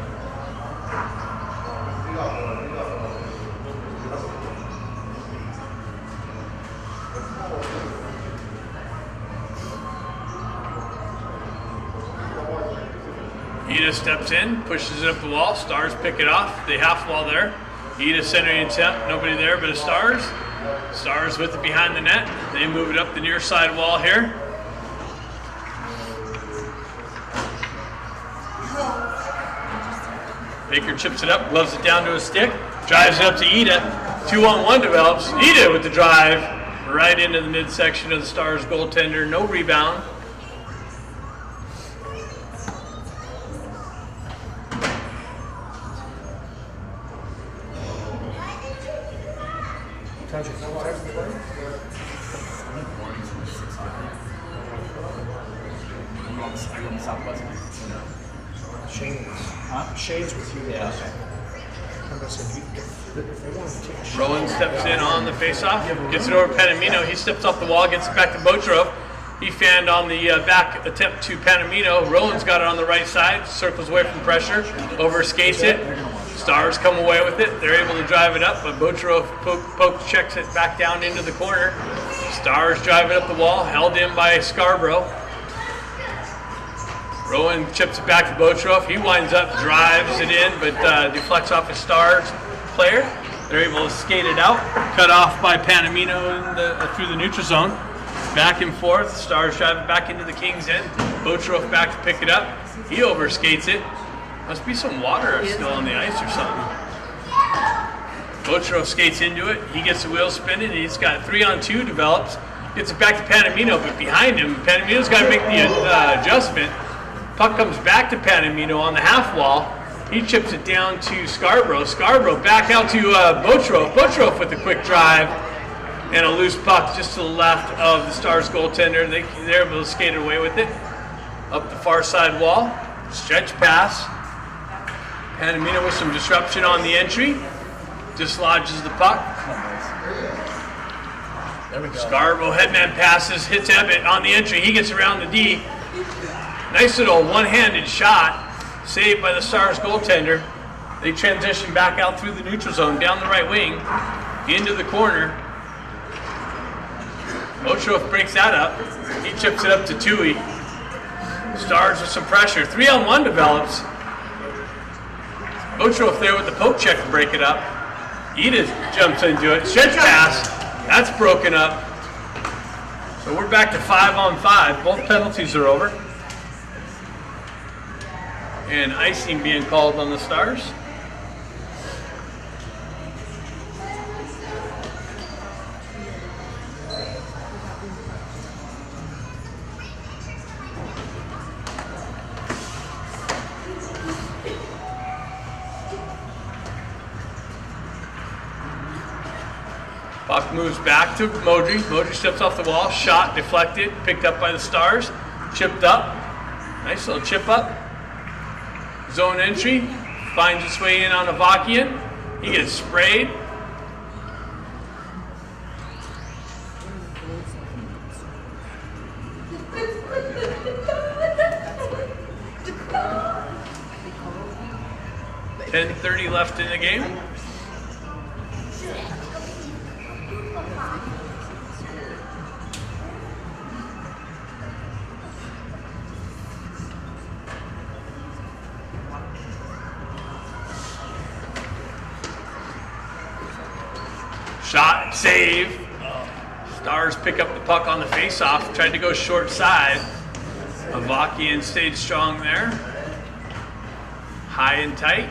Ida steps in, pushes it up the wall. Stars pick it off. The half wall there. Ida centering attempt. Nobody there but the Stars. Stars with it behind the net. They move it up the near side wall here. Baker chips it up, gloves it down to his stick, drives it up to Ida. 2-on-1 develops. Ida with the drive right into the midsection of the Stars goaltender. No rebound. Shane's with you. Yeah. Like I said, if they want to take a shot. Rowan steps in on the faceoff, gets it over Panamino. He steps off the wall, gets it back to Botrov. He fanned on the back attempt to Panamino. Rowan's got it on the right side, circles away from pressure, over skates it. Stars come away with it. They're able to drive it up, but Botrov checks it back down into the corner. Stars drive it up the wall, held in by Scarborough. Rowan chips it back to Botrov. He winds up, drives it in, but deflects off a Stars player. They're able to skate it out, cut off by Panamino through the neutral zone. Back and forth. Stars drive it back into the Kings' end. Botrov back to pick it up. He overskates it. Must be some water still on the ice or something. Botrov skates into it. He gets the wheel spinning. He's got 3-on-2 develops. Gets it back to Panamino, but behind him, Panamino's got to make the adjustment. Puck comes back to Panamino on the half wall. He chips it down to Scarborough. Scarborough back out to Botrov. Botrov with a quick drive and a loose puck just to the left of the Stars goaltender. They're able to skate away with it. Up the far side wall. Stretch pass. Panamino with some disruption on the entry. Dislodges the puck. There we go. Scarborough headman passes, hits Ebbett on the entry. He gets around the D. Nice little one-handed shot, saved by the Stars goaltender. They transition back out through the neutral zone, down the right wing, into the corner. Botrov breaks that up. He chips it up to Tui. Stars with some pressure. 3-on-1 develops. Botrov there with the poke check to break it up. Edith jumps into it. Stretch pass. That's broken up. So we're back to 5-on-5. Both penalties are over. And icing being called on the Stars. Puck moves back to Modry. Modry steps off the wall, shot, deflected, picked up by the Stars, chipped up. Nice little chip up. Zone entry, finds its way in on Avakian. He gets sprayed. .30 left in the game. Shot, save. Stars pick up the puck on the face-off. Tried to go short side. Avakian stayed strong there. High and tight.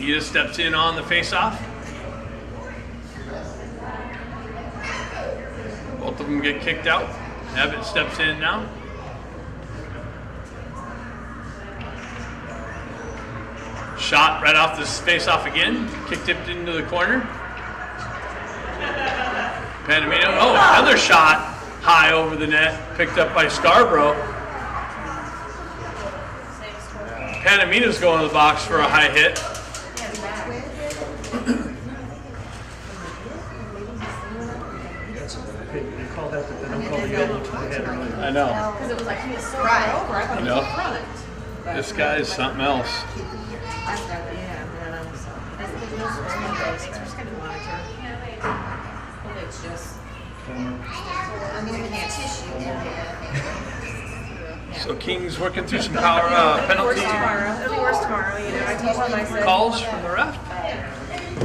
Ida steps in on the face-off. Both of them get kicked out. Abbott steps in now. Shot right off the face-off again. Kick tipped into the corner. Panamino. Oh, another shot high over the net. Picked up by Scarborough. Panamino's going to the box for a high hit. They call that, they don't call the yellow to the head earlier. I know. Because it was like he was so Right. far over. I thought I he know. was in front. This guy is something else. That's right, yeah. That's the most just kind of monitor. Hopefully it's just. I mean, I can't tissue. So King's working through some power penalty It'll be worse tomorrow, you know. I told him, I said. calls from the ref.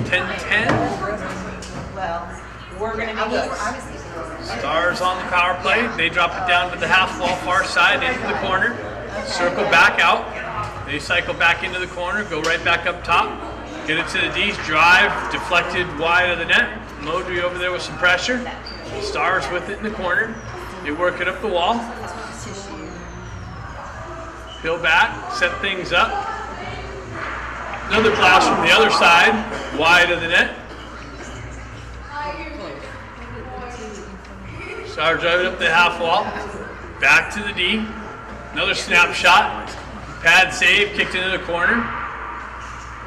10-10. Well, We're going to I be was, good. I was thinking. Stars on the power play. They drop it down to the half wall far side into the corner. Circle back out. They cycle back into the corner. Go right back up top. Get it to the D's. Drive. Deflected wide of the net. Modry over there with some pressure. Stars with it in the corner. They work it up the wall. Peel back. Set things up. Another blast from the other side. Wide of the net. Stars driving up the half wall. Back to the D. Another snapshot. Pad save. Kicked into the corner.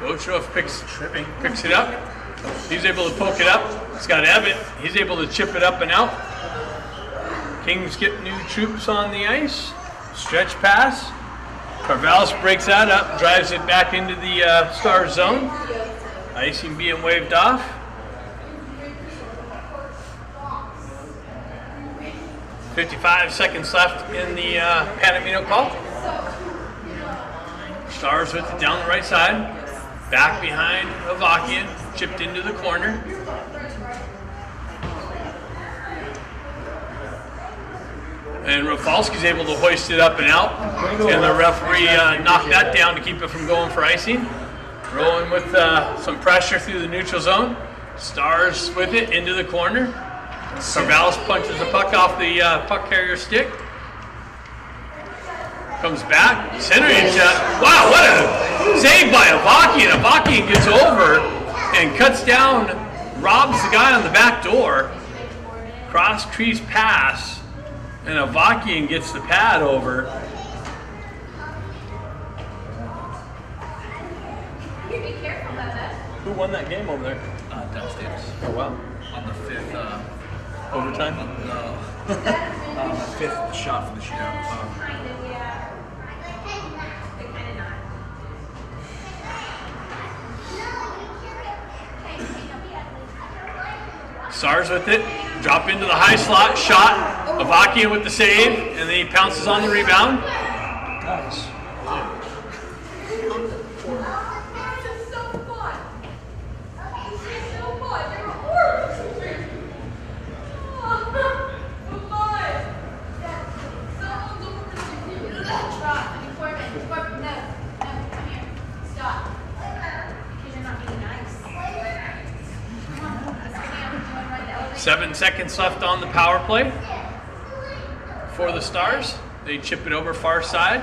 Wotroff picks it up. He's able to poke it up. It's got Ebbett. He's able to chip it up and out. Kings get new troops on the ice. Stretch pass. Carvallis breaks that up. Drives it back into the Stars zone. Icing being waved off. 55 seconds left in the Panamino call. Stars with it down the right side. Back behind Avakian. Chipped into the corner. And Rafalski's able to hoist it up and out. And the referee knocked that down to keep it from going for icing. Rolling with some pressure through the neutral zone. Stars with it into the corner. Carvallis punches the puck off the puck carrier stick. Comes back, centering shot. Wow, what a save by Avakian. Avakian gets over and cuts down, robs the guy on the back door. Cross crease pass, and Avakian gets the pad over. Who won that game over there? Downstairs. Oh, wow. On the fifth, Overtime? fifth shot from the shootout. Stars with it, drop into the high slot, shot, Avakian with the save, and then he pounces on the rebound. Nice. Stop. Because you're not being nice. 7 seconds left on the power play for the Stars. They chip it over far side.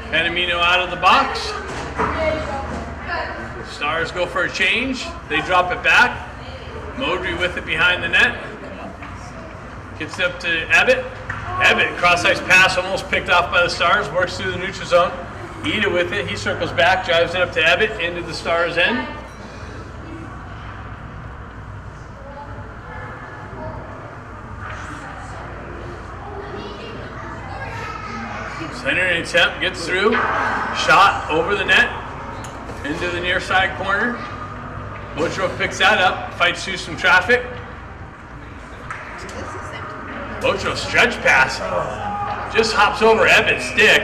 Panamino out of the box. Stars go for a change. They drop it back. Modry with it behind the net. Gets up to Ebbett. Ebbett, cross-ice pass almost picked off by the Stars. Works through the neutral zone. Ida with it. He circles back, drives it up to Ebbett into the Stars' end. Center attempt, gets through. Shot over the net. Into the near side corner. Woodruff picks that up. Fights through some traffic. Bocho stretch pass. Just hops over Ebbett's stick.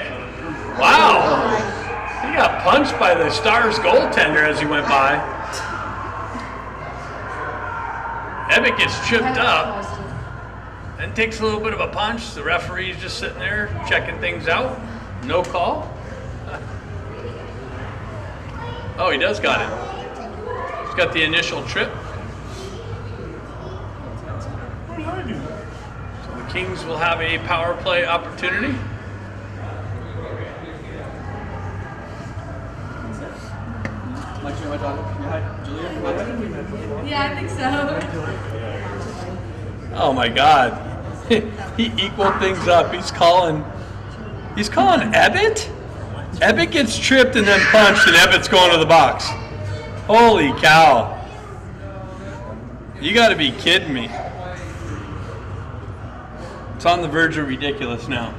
Wow. He got punched by the Stars goaltender as he went by. Ebbett gets tripped up. Then takes a little bit of a punch. The referee's just sitting there checking things out. No call. Oh, he does got it. He's got the initial trip. So the Kings will have a power play opportunity. Yeah, I think so. Oh my God. He equaled things up. He's calling Ebbett? Ebbett gets tripped and then punched, and Ebbett's going to the box. Holy cow. You got to be kidding me. It's on the verge of ridiculous now.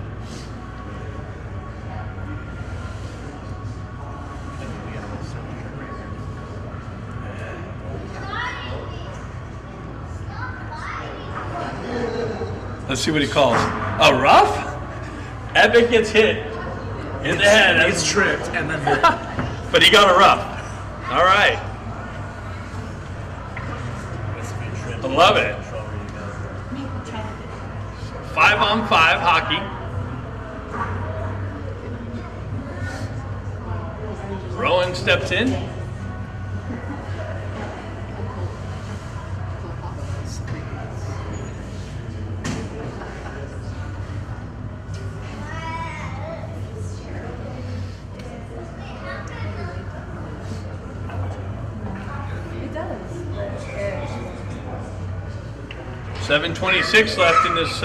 Let's see what he calls. A rough? Ebbett gets hit in the head. He's tripped and then But he got a rough. All right. I love it. 5-on-5 hockey. Rowan steps in. It does. 7:26 left in this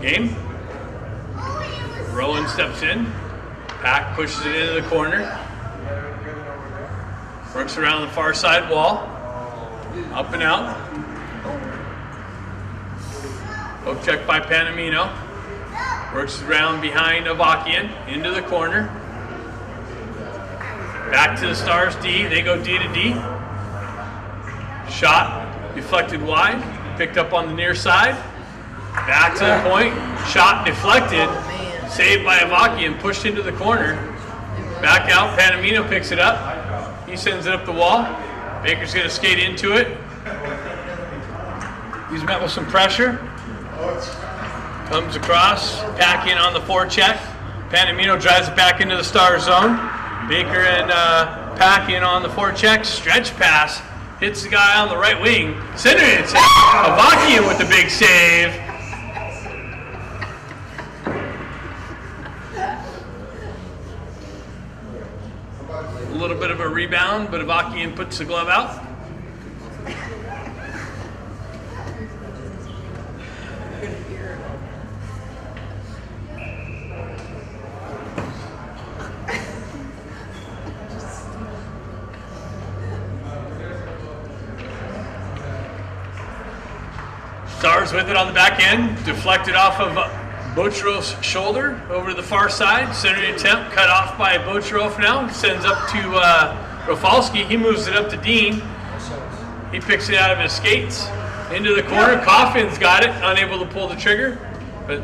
game. Rowan steps in. Pack pushes it into the corner. Works around the far side wall. Up and out. Poke check by Panamino. Works around behind Avakian into the corner. Back to the Stars D. They go D to D. Shot deflected wide. Picked up on the near side. Back to the point. Shot deflected. Saved by Avakian. Pushed into the corner. Back out. Panamino picks it up. He sends it up the wall. Baker's going to skate into it. He's met with some pressure. Comes across. Pack in on the forecheck. Panamino drives it back into the Star zone. Baker and Pack in on the forecheck. Stretch pass. Hits the guy on the right wing. Center it. Avakian with the big save. A little bit of a rebound, but Avakian puts the glove out. Stars with it on the back end, deflected off of Bochroff's shoulder over to the far side. Center attempt cut off by Bochroff now. Sends up to Rafalski. He moves it up to Dean. He picks it out of his skates. Into the corner. Coffin's got it, unable to pull the trigger. But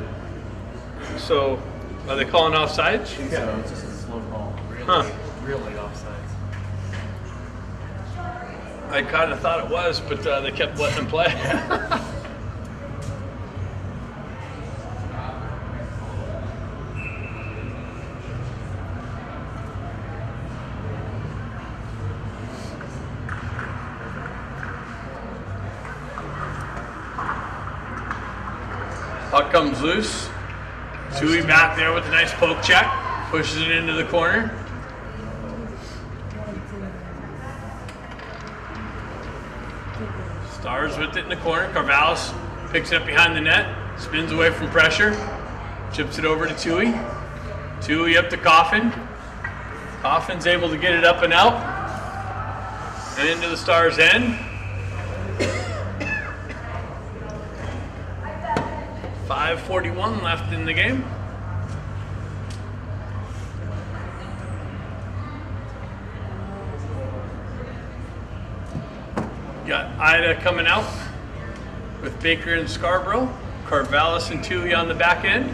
so, are they calling offsides? So it's just a slow call. Really offsides. I kind of thought it was, but they kept letting him play. Puck comes loose. Tui back there with a nice poke check. Pushes it into the corner. Stars with it in the corner. Carvalhos picks it up behind the net. Spins away from pressure. Chips it over to Tui. Tui up to Coffin. Coffin's able to get it up and out. And into the Stars' end. 5:41 left in the game. Got Ida coming out. with Baker and Scarborough. Carvallis and Tui on the back end.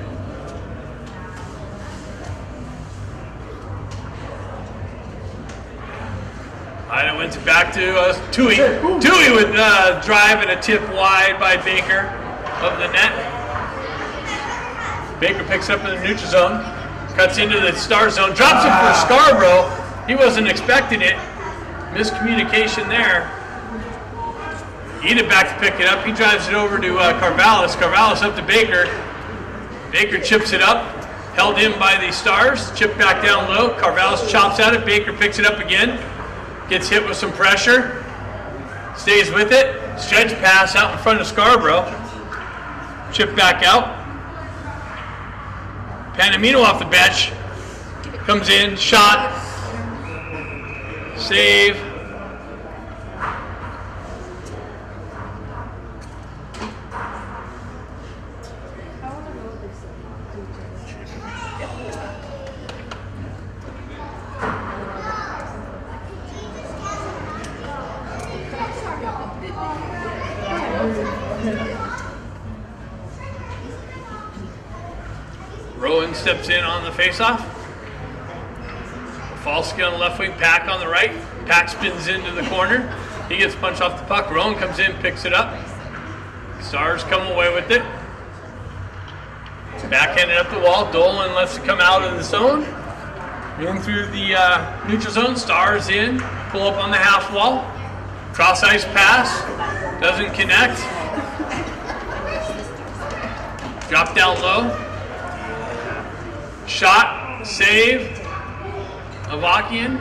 Ida wins it back to Tui. Tui with drive and a tip wide by Baker of the net. Baker picks it up in the neutral zone, cuts into the Star zone, drops it for Scarborough. He wasn't expecting it. Miscommunication there. Ida back to pick it up. He drives it over to Carvallis. Carvallis up to Baker. Baker chips it up. Held in by the Stars. Chip back down low. Carvallis chops at it. Baker picks it up again. Gets hit with some pressure. Stays with it. Stretch pass out in front of Scarborough. Chip back out. Panamino off the bench. Comes in. Shot. Save. Rowan steps in on the faceoff. Falsky on the left wing, Pack on the right. Pack spins into the corner. He gets punched off the puck. Rowan comes in, picks it up. Stars come away with it. Backhanded up the wall. Dolan lets it come out of the zone. In through the neutral zone. Stars in. Pull up on the half wall. Cross ice pass. Doesn't connect. Drop down low. Shot. Save. Avakian.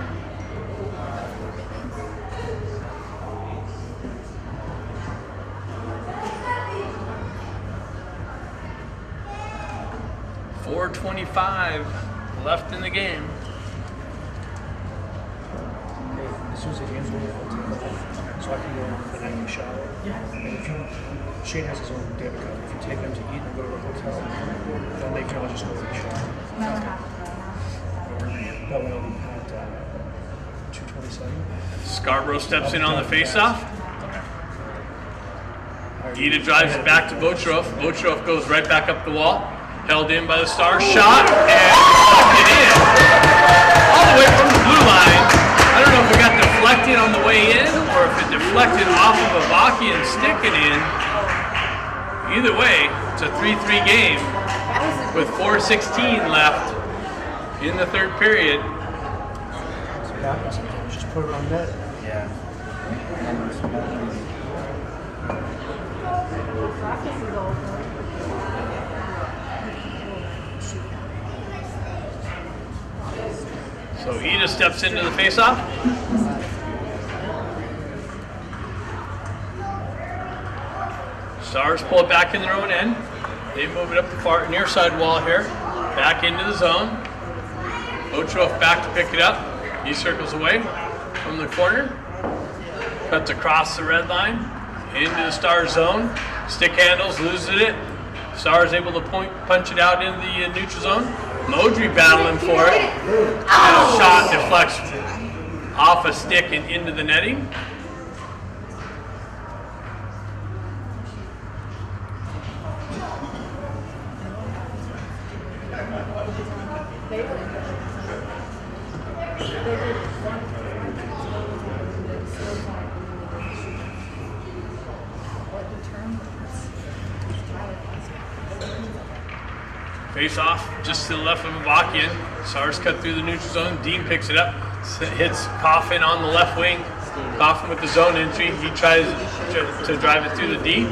.425 left in the game. Hey, as soon as the game's over, I'll take it off. So I can go and I can shower. Yeah. And if you, Shane has his own debit card. If you take them to eat and go to the hotel, then they can all just go to the shower. That one will be at 227. Scarborough steps in on the faceoff. Ida drives it back to Bocherov. Bocherov goes right back up the wall. Held in by the Stars. Shot and plugged it in. All the way from the blue line. I don't know if it got deflected on the way in or if it deflected off of Avakian sticking in. Either way, it's a 3-3 game with 4:16 left in the third period. It's back sometimes. Just put it on net. Yeah. So Ida steps into the faceoff. Stars pull it back in their own end. They move it up the far near side wall here. Back into the zone. Bocherov back to pick it up. He circles away from the corner. Cuts across the red line. Into the Stars zone. Stick handles, loses it. Stars able to punch it out in the neutral zone. Modry battling for it. And a shot deflects off a stick and into the netting. Face off just to the left of Avakian. Stars cut through the neutral zone. Dean picks it up. Hits Coffin on the left wing. Coffin with the zone entry. He tries to drive it through the D.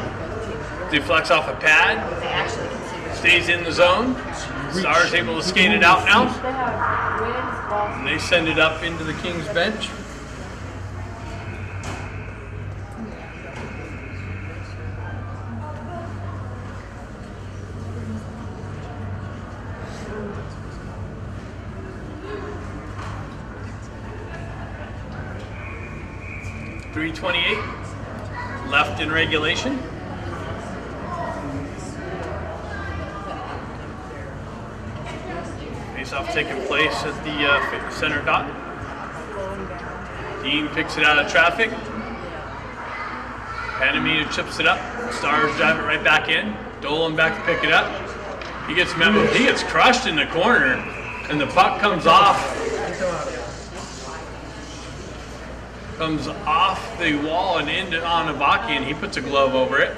Deflects off a pad. Stays in the zone. Stars able to skate it out now. And they send it up into the Kings bench. .328 left in regulation. Face-off taking place at the center dot. Dean picks it out of traffic. Panamino chips it up. Stars drive it right back in. Dolan back to pick it up. He gets crushed in the corner, and the puck comes off the wall and into on Avaki, and he puts a glove over it.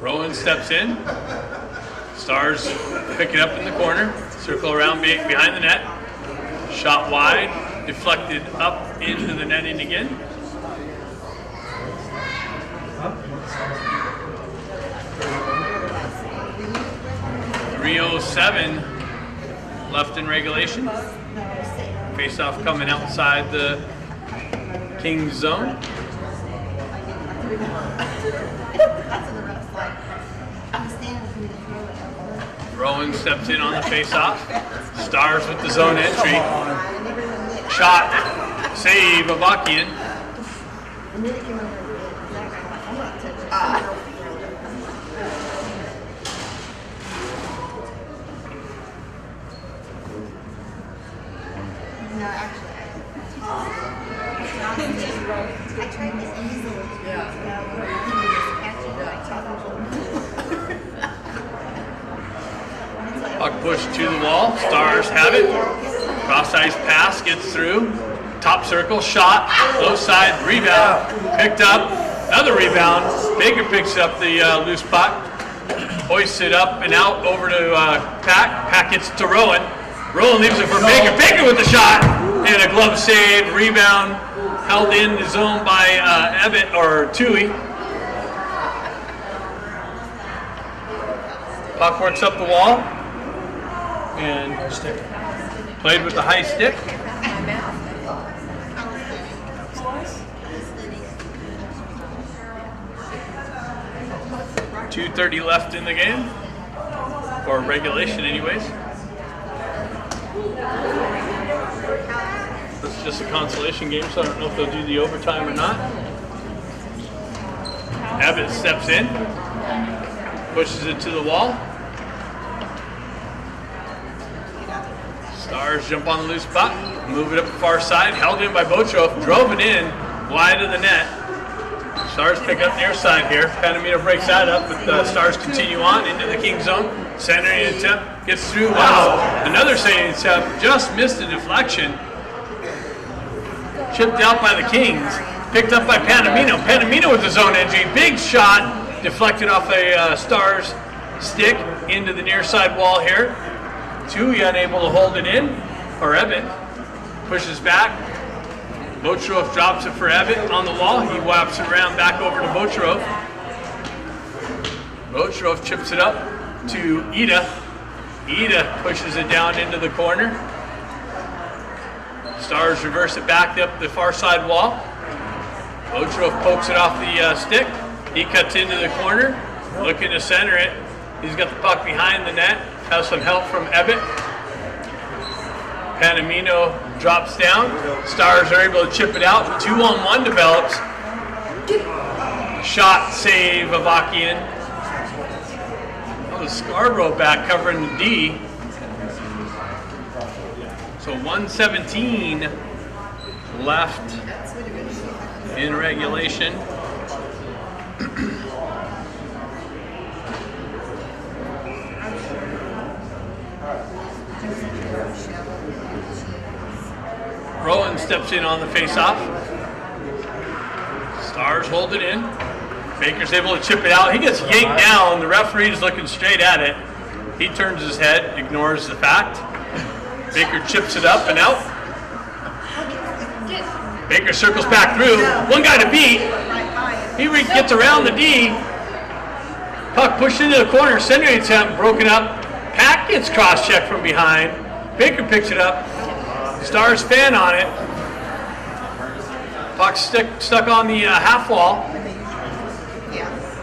Rowan steps in. Stars pick it up in the corner. Circle around behind the net. Shot wide. Deflected up into the netting again. .307 left in regulation. Face-off coming outside the Kings zone. Rowan steps in on the face-off. Stars with the zone entry. Shot. Save Avakian. No, actually, I tried this easily. Puck pushed to the wall. Stars have it. Cross ice pass gets through. Top circle shot. Low side rebound. Picked up. Another rebound. Baker picks up the loose puck. Hoists it up and out over to Pack. Pack gets to Rowan. Rowan leaves it for Baker. Baker with the shot. And a glove save. Rebound held in the zone by Ebbett or Tui. Puck works up the wall. And played with the high stick. .230 left in the game, or regulation anyways. This is just a consolation game, so I don't know if they'll do the overtime or not. Abbott steps in, pushes it to the wall. Stars jump on the loose puck, move it up the far side, held in by Botrov, drove it in, wide of the net. Stars pick up near side here. Panamino breaks that up, but the Stars continue on into the King zone. Centering attempt gets through. Wow, another centering attempt, just missed a deflection. Chipped out by the Kings, picked up by Panamino. Panamino with the zone entry, big shot, deflected off a Stars stick into the near side wall here. Tui unable to hold it in, or Ebbett pushes back. Botrov drops it for Ebbett on the wall. He whaps it around back over to Botrov. Botrov chips it up to Ida. Ida pushes it down into the corner. Stars reverse it back up the far side wall. Botrov pokes it off the stick. He cuts into the corner, looking to center it. He's got the puck behind the net. Has some help from Ebbett. Panamino drops down. Stars are able to chip it out. 2-on-1 develops. Shot save Avakian. Oh, the Scarborough back covering the D. So 1:17 left in regulation. Rowan steps in on the face-off. Stars hold it in. Baker's able to chip it out. He gets yanked down. The referee's looking straight at it. He turns his head, ignores the fact. Baker chips it up and out. Baker circles back through. One guy to beat. He gets around the D. Puck pushed into the corner. Centering attempt broken up. Pack gets cross-checked from behind. Baker picks it up. Stars fan on it. Puck stuck on the half wall.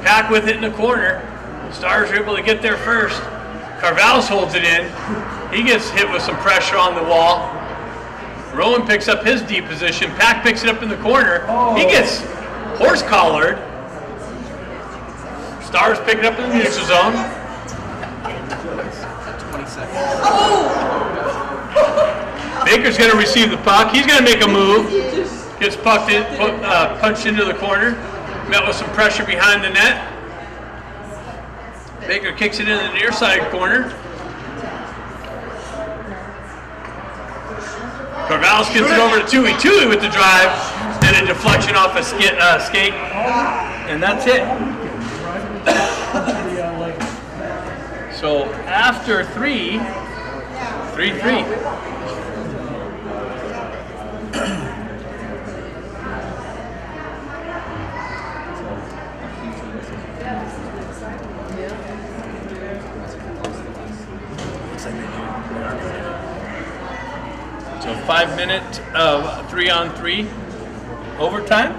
Pack with it in the corner. Stars are able to get there first. Carvalho holds it in. He gets hit with some pressure on the wall. Rowan picks up his D position. Pack picks it up in the corner. He gets Horse collared. Stars picking up in the neutral zone. 20 seconds. Baker's going to receive the puck. He's going to make a move. Gets punched into the corner. Met with some pressure behind the net. Baker kicks it in the near side corner. Corvallis gets it over to Tui. Tui with the drive and a deflection off a skate. And that's it. So after 3-3. So 5 minutes of 3-on-3 overtime.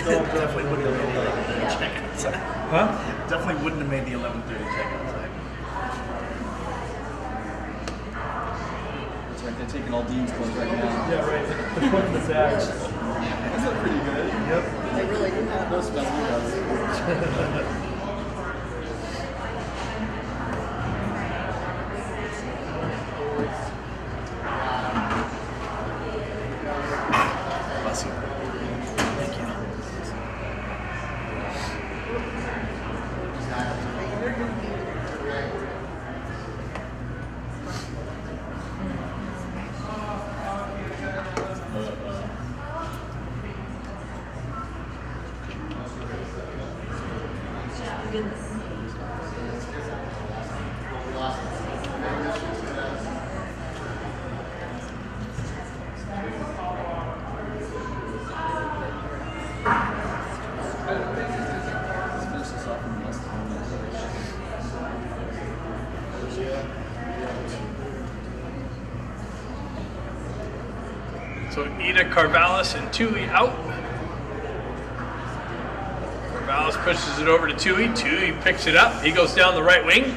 Definitely wouldn't have made the 11:30 check-out time. Huh? Definitely wouldn't have made the 11:30 check-out time. It's like they're taking all Dean's clothes right now. Yeah, right. They're putting the bags. That's not pretty good. Yep. They really do have Those smells good. Bless you. Thank you. Let's finish this off in less than 1 minute. So Ida, Corvallis, and Tui out. Corvallis pushes it over to Tui. Tui picks it up. He goes down the right wing.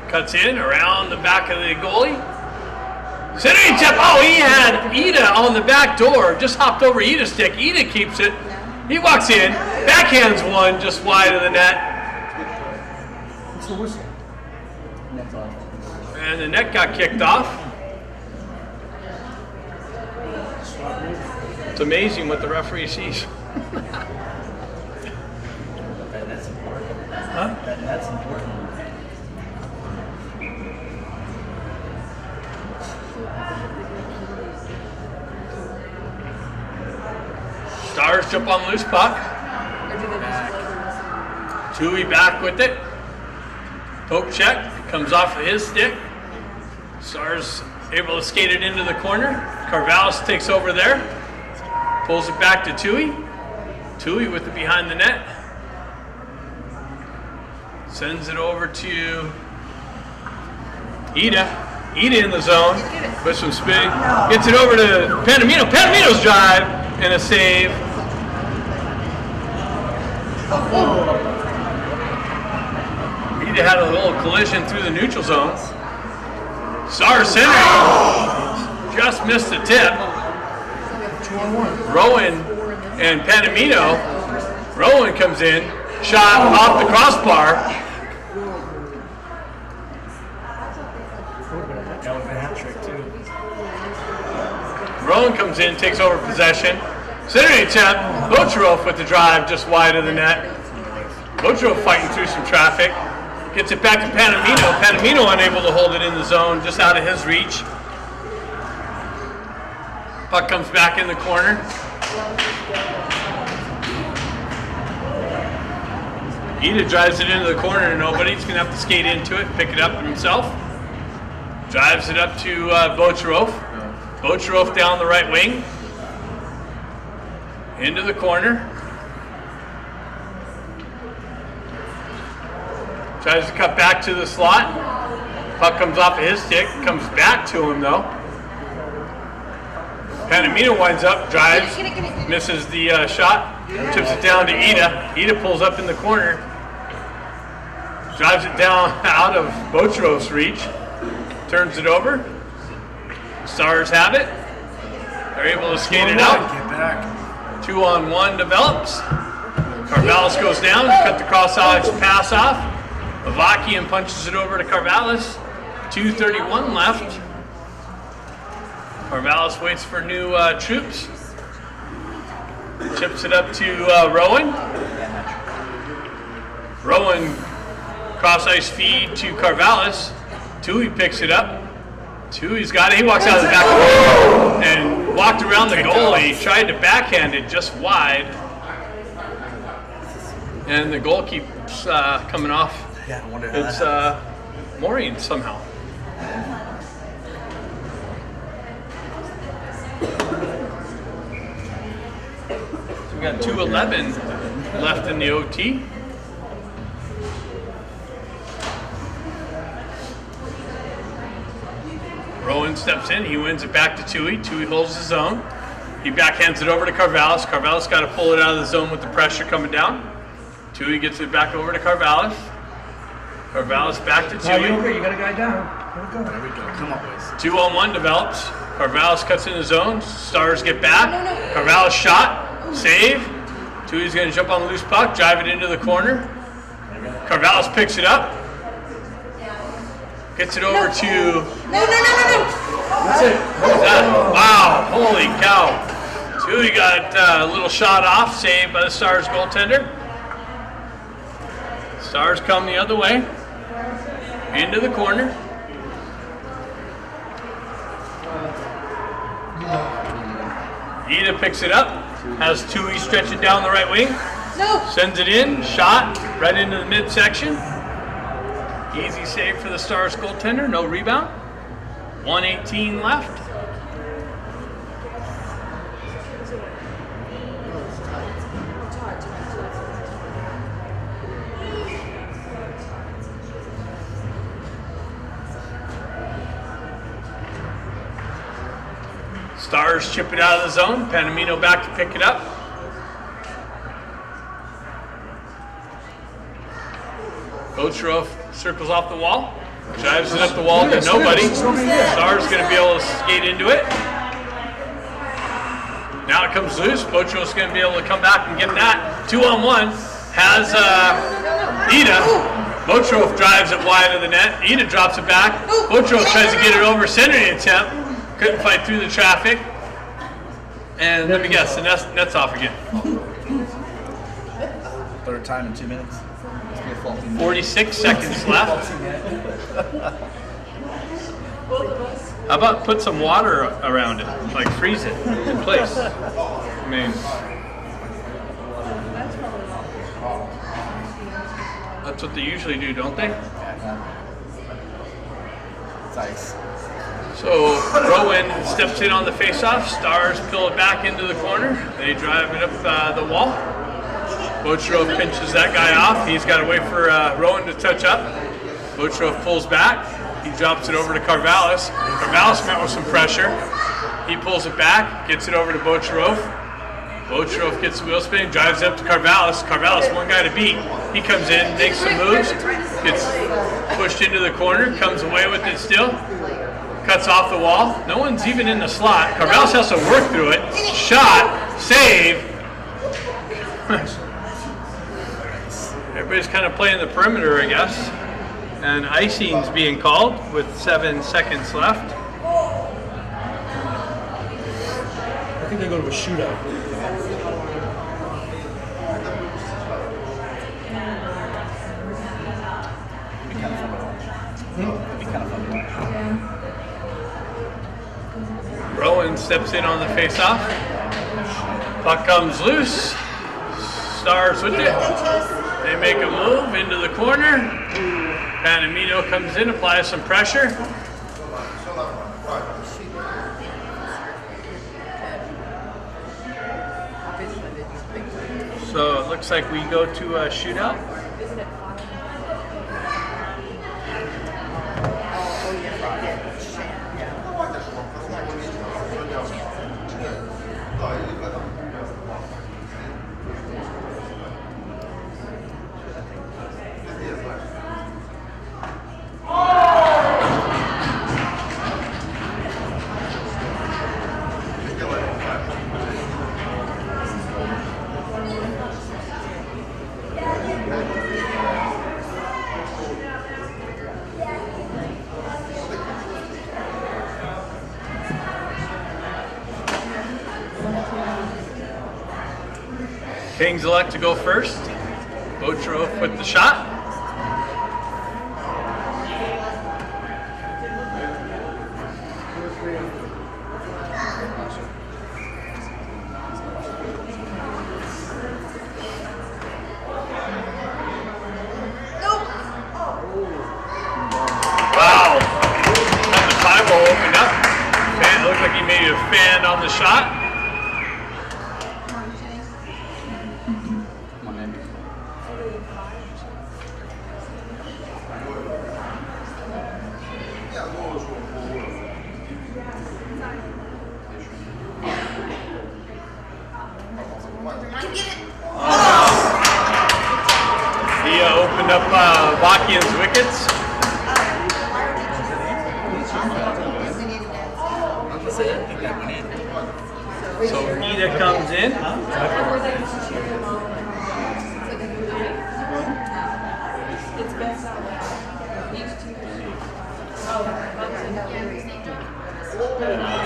Cuts in around the back of the goalie. Centering tip. Oh, he had Ida on the back door. Just hopped over Ida's stick. Ida keeps it. He walks in. Backhands one just wide of the net. What's the whistle? That's off. And the net got kicked off. It's amazing what the referee sees. That's important. Huh? That's important. Stars jump on loose puck. Tui back with it. Poke check. Comes off of his stick. Stars able to skate it into the corner. Corvallis takes over there. Pulls it back to Tui. Tui with it behind the net. Sends it over to Ida. Ida in the zone with some spin. Gets it over to Panamino. Panamino's drive and a save. Ida had a little collision through the neutral zone. Stars centering. Just missed the tip. 2-on-1. Rowan and Panamino. Rowan comes in. Shot off the crossbar. That would have been a hat trick, too. Rowan comes in, takes over possession. Centering attempt. Bocharov with the drive just wide of the net. Bocharov fighting through some traffic. Gets it back to Panamino. Panamino unable to hold it in the zone, just out of his reach. Puck comes back in the corner. Ida drives it into the corner and nobody's going to have to skate into it, pick it up himself. Drives it up to Bocharov. Bocharov down the right wing. Into the corner. Tries to cut back to the slot. Puck comes off of his stick. Comes back to him though. Panamino winds up, drives, misses the shot. Chips it down to Ida. Ida pulls up in the corner. Drives it down out of Bocharov's reach. Turns it over. Stars have it. They're able to skate it out. Get back. 2-on-1 develops. Carvallis goes down, cut the cross-edge pass off. Avakian punches it over to Carvallis. 2:31 left. Carvallis waits for new troops. Chips it up to Rowan. Rowan cross-ice feed to Carvallis. Tui picks it up. Tui's got it. He walks out of the back and walked around the goalie. Tried to backhand it just wide. And the goal keeps coming off. Yeah, I wonder how It's that Maureen somehow. So we got 2:11 left in the OT. Rowan steps in, he wins it back to Tui. Tui holds the zone. He backhands it over to Carvallis. Carvallis got to pull it out of the zone with the pressure coming down. Tui gets it back over to Carvallis. Carvallis back to No, you're Tui. okay. You got a guy down. There we go. There we go. Come on, boys. 2-on-1 develops. Carvallis cuts in the zone. Stars get back. Carvallis shot. Save. Tui's going to jump on the loose puck, drive it into the corner. Carvallis picks it up. Gets it over to... No. That's it. Wow, holy cow. Tui got a little shot off, saved by the Stars goaltender. Stars come the other way. Into the corner. Ida picks it up. Has Tui stretching down the right wing. No. Sends it in, shot, right into the midsection. Easy save for the Stars goaltender, no rebound. 1:18 left. Stars chip it out of the zone. Panamino back to pick it up. Bocharov circles off the wall, drives it up the wall to nobody. Stars going to be able to skate into it. Now it comes loose. Bocharov's going to be able to come back and get that. 2-on-1 has Ida. Bocharov drives it wide of the net. Ida drops it back. Bocharov tries to get it over, centering attempt. Couldn't fight through the traffic. And let me guess, the net's off again. Third time in 2 minutes. 46 seconds left. How about put some water around it, like freeze it in place? I mean, that's what they usually do, don't they? It's ice. So Rowan steps in on the face-off. Stars pull it back into the corner. They drive it up the wall. Bocharov pinches that guy off. He's got to wait for Rowan to touch up. Bocharov pulls back. He drops it over to Carvallis. Carvallis met with some pressure. He pulls it back, gets it over to Bocharov. Bocharov gets the wheel spin, drives it up to Carvallis. Carvallis, one guy to beat. He comes in, makes some moves, gets pushed into the corner, comes away with it still. Cuts off the wall. No one's even in the slot. Carvallis has to work through it. Shot, save. Everybody's kind of playing the perimeter, I guess. And icing's being called with 7 seconds left. I think they go to a shootout. It'd be kind of fun to watch. It'd be kind of fun to watch. Rowan steps in on the face-off. Puck comes loose. Stars with it. They make a move into the corner. Panamino comes in, applies some pressure. So it looks like we go to a shootout. Kings elect to go first. Botro with the shot. Wow. Got the tie ball opened up. Fan, it looked like he made a fan on the shot. He opened up Bakian's wickets. So Ida comes in.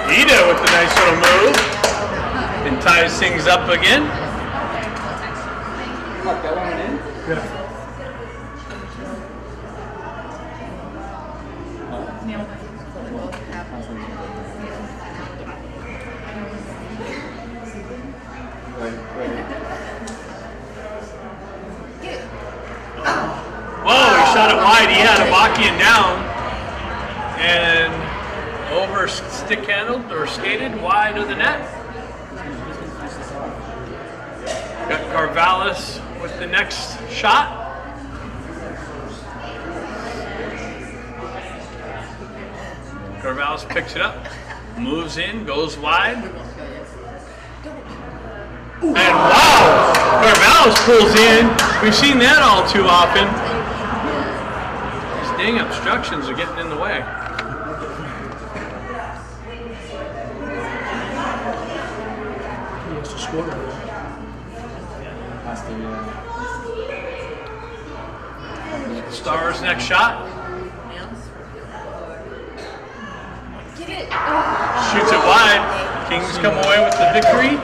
Ida with a nice little move and ties things up again. Whoa, he shot it wide. He had a Bakian down and over stick handled or skated wide of the net. Got Carvallis with the next shot. Carvallis picks it up, moves in, goes wide. And wow! Carvallis pulls in. We've seen that all too often. These dang obstructions are getting in the way. He has to score now. Stars next shot. Shoots it wide. Kings come away with the victory.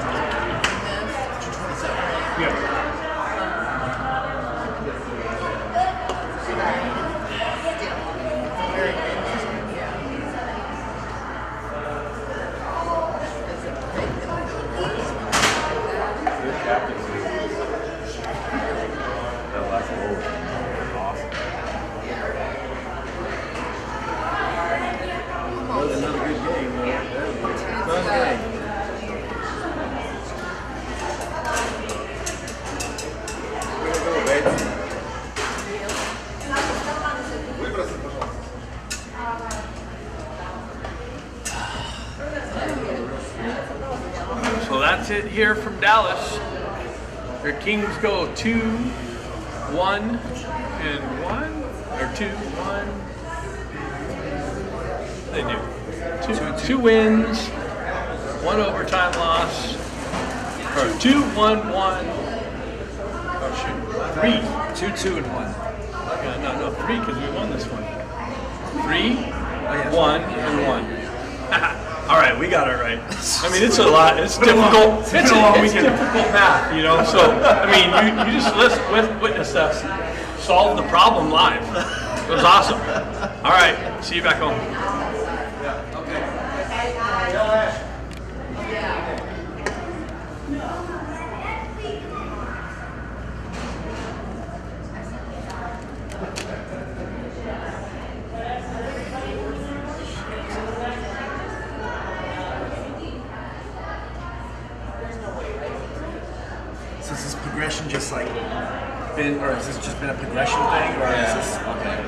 So that's it here from Dallas. Your Kings go 2-1 and 1 or 2-1. They do. Two wins, 1 overtime loss, or 2-1-1. Oh shoot, 3. 2-2 and 1. Yeah, no, 3 because we won this one. 3, 1 and 1. All right, we got it right. I mean, it's a lot. It's difficult. It's difficult math, you know. So, I mean, you just witnessed us solve the problem live. It was awesome. All right, see you back home. So is this progression just like been, or has this just been a progression thing, or is this okay?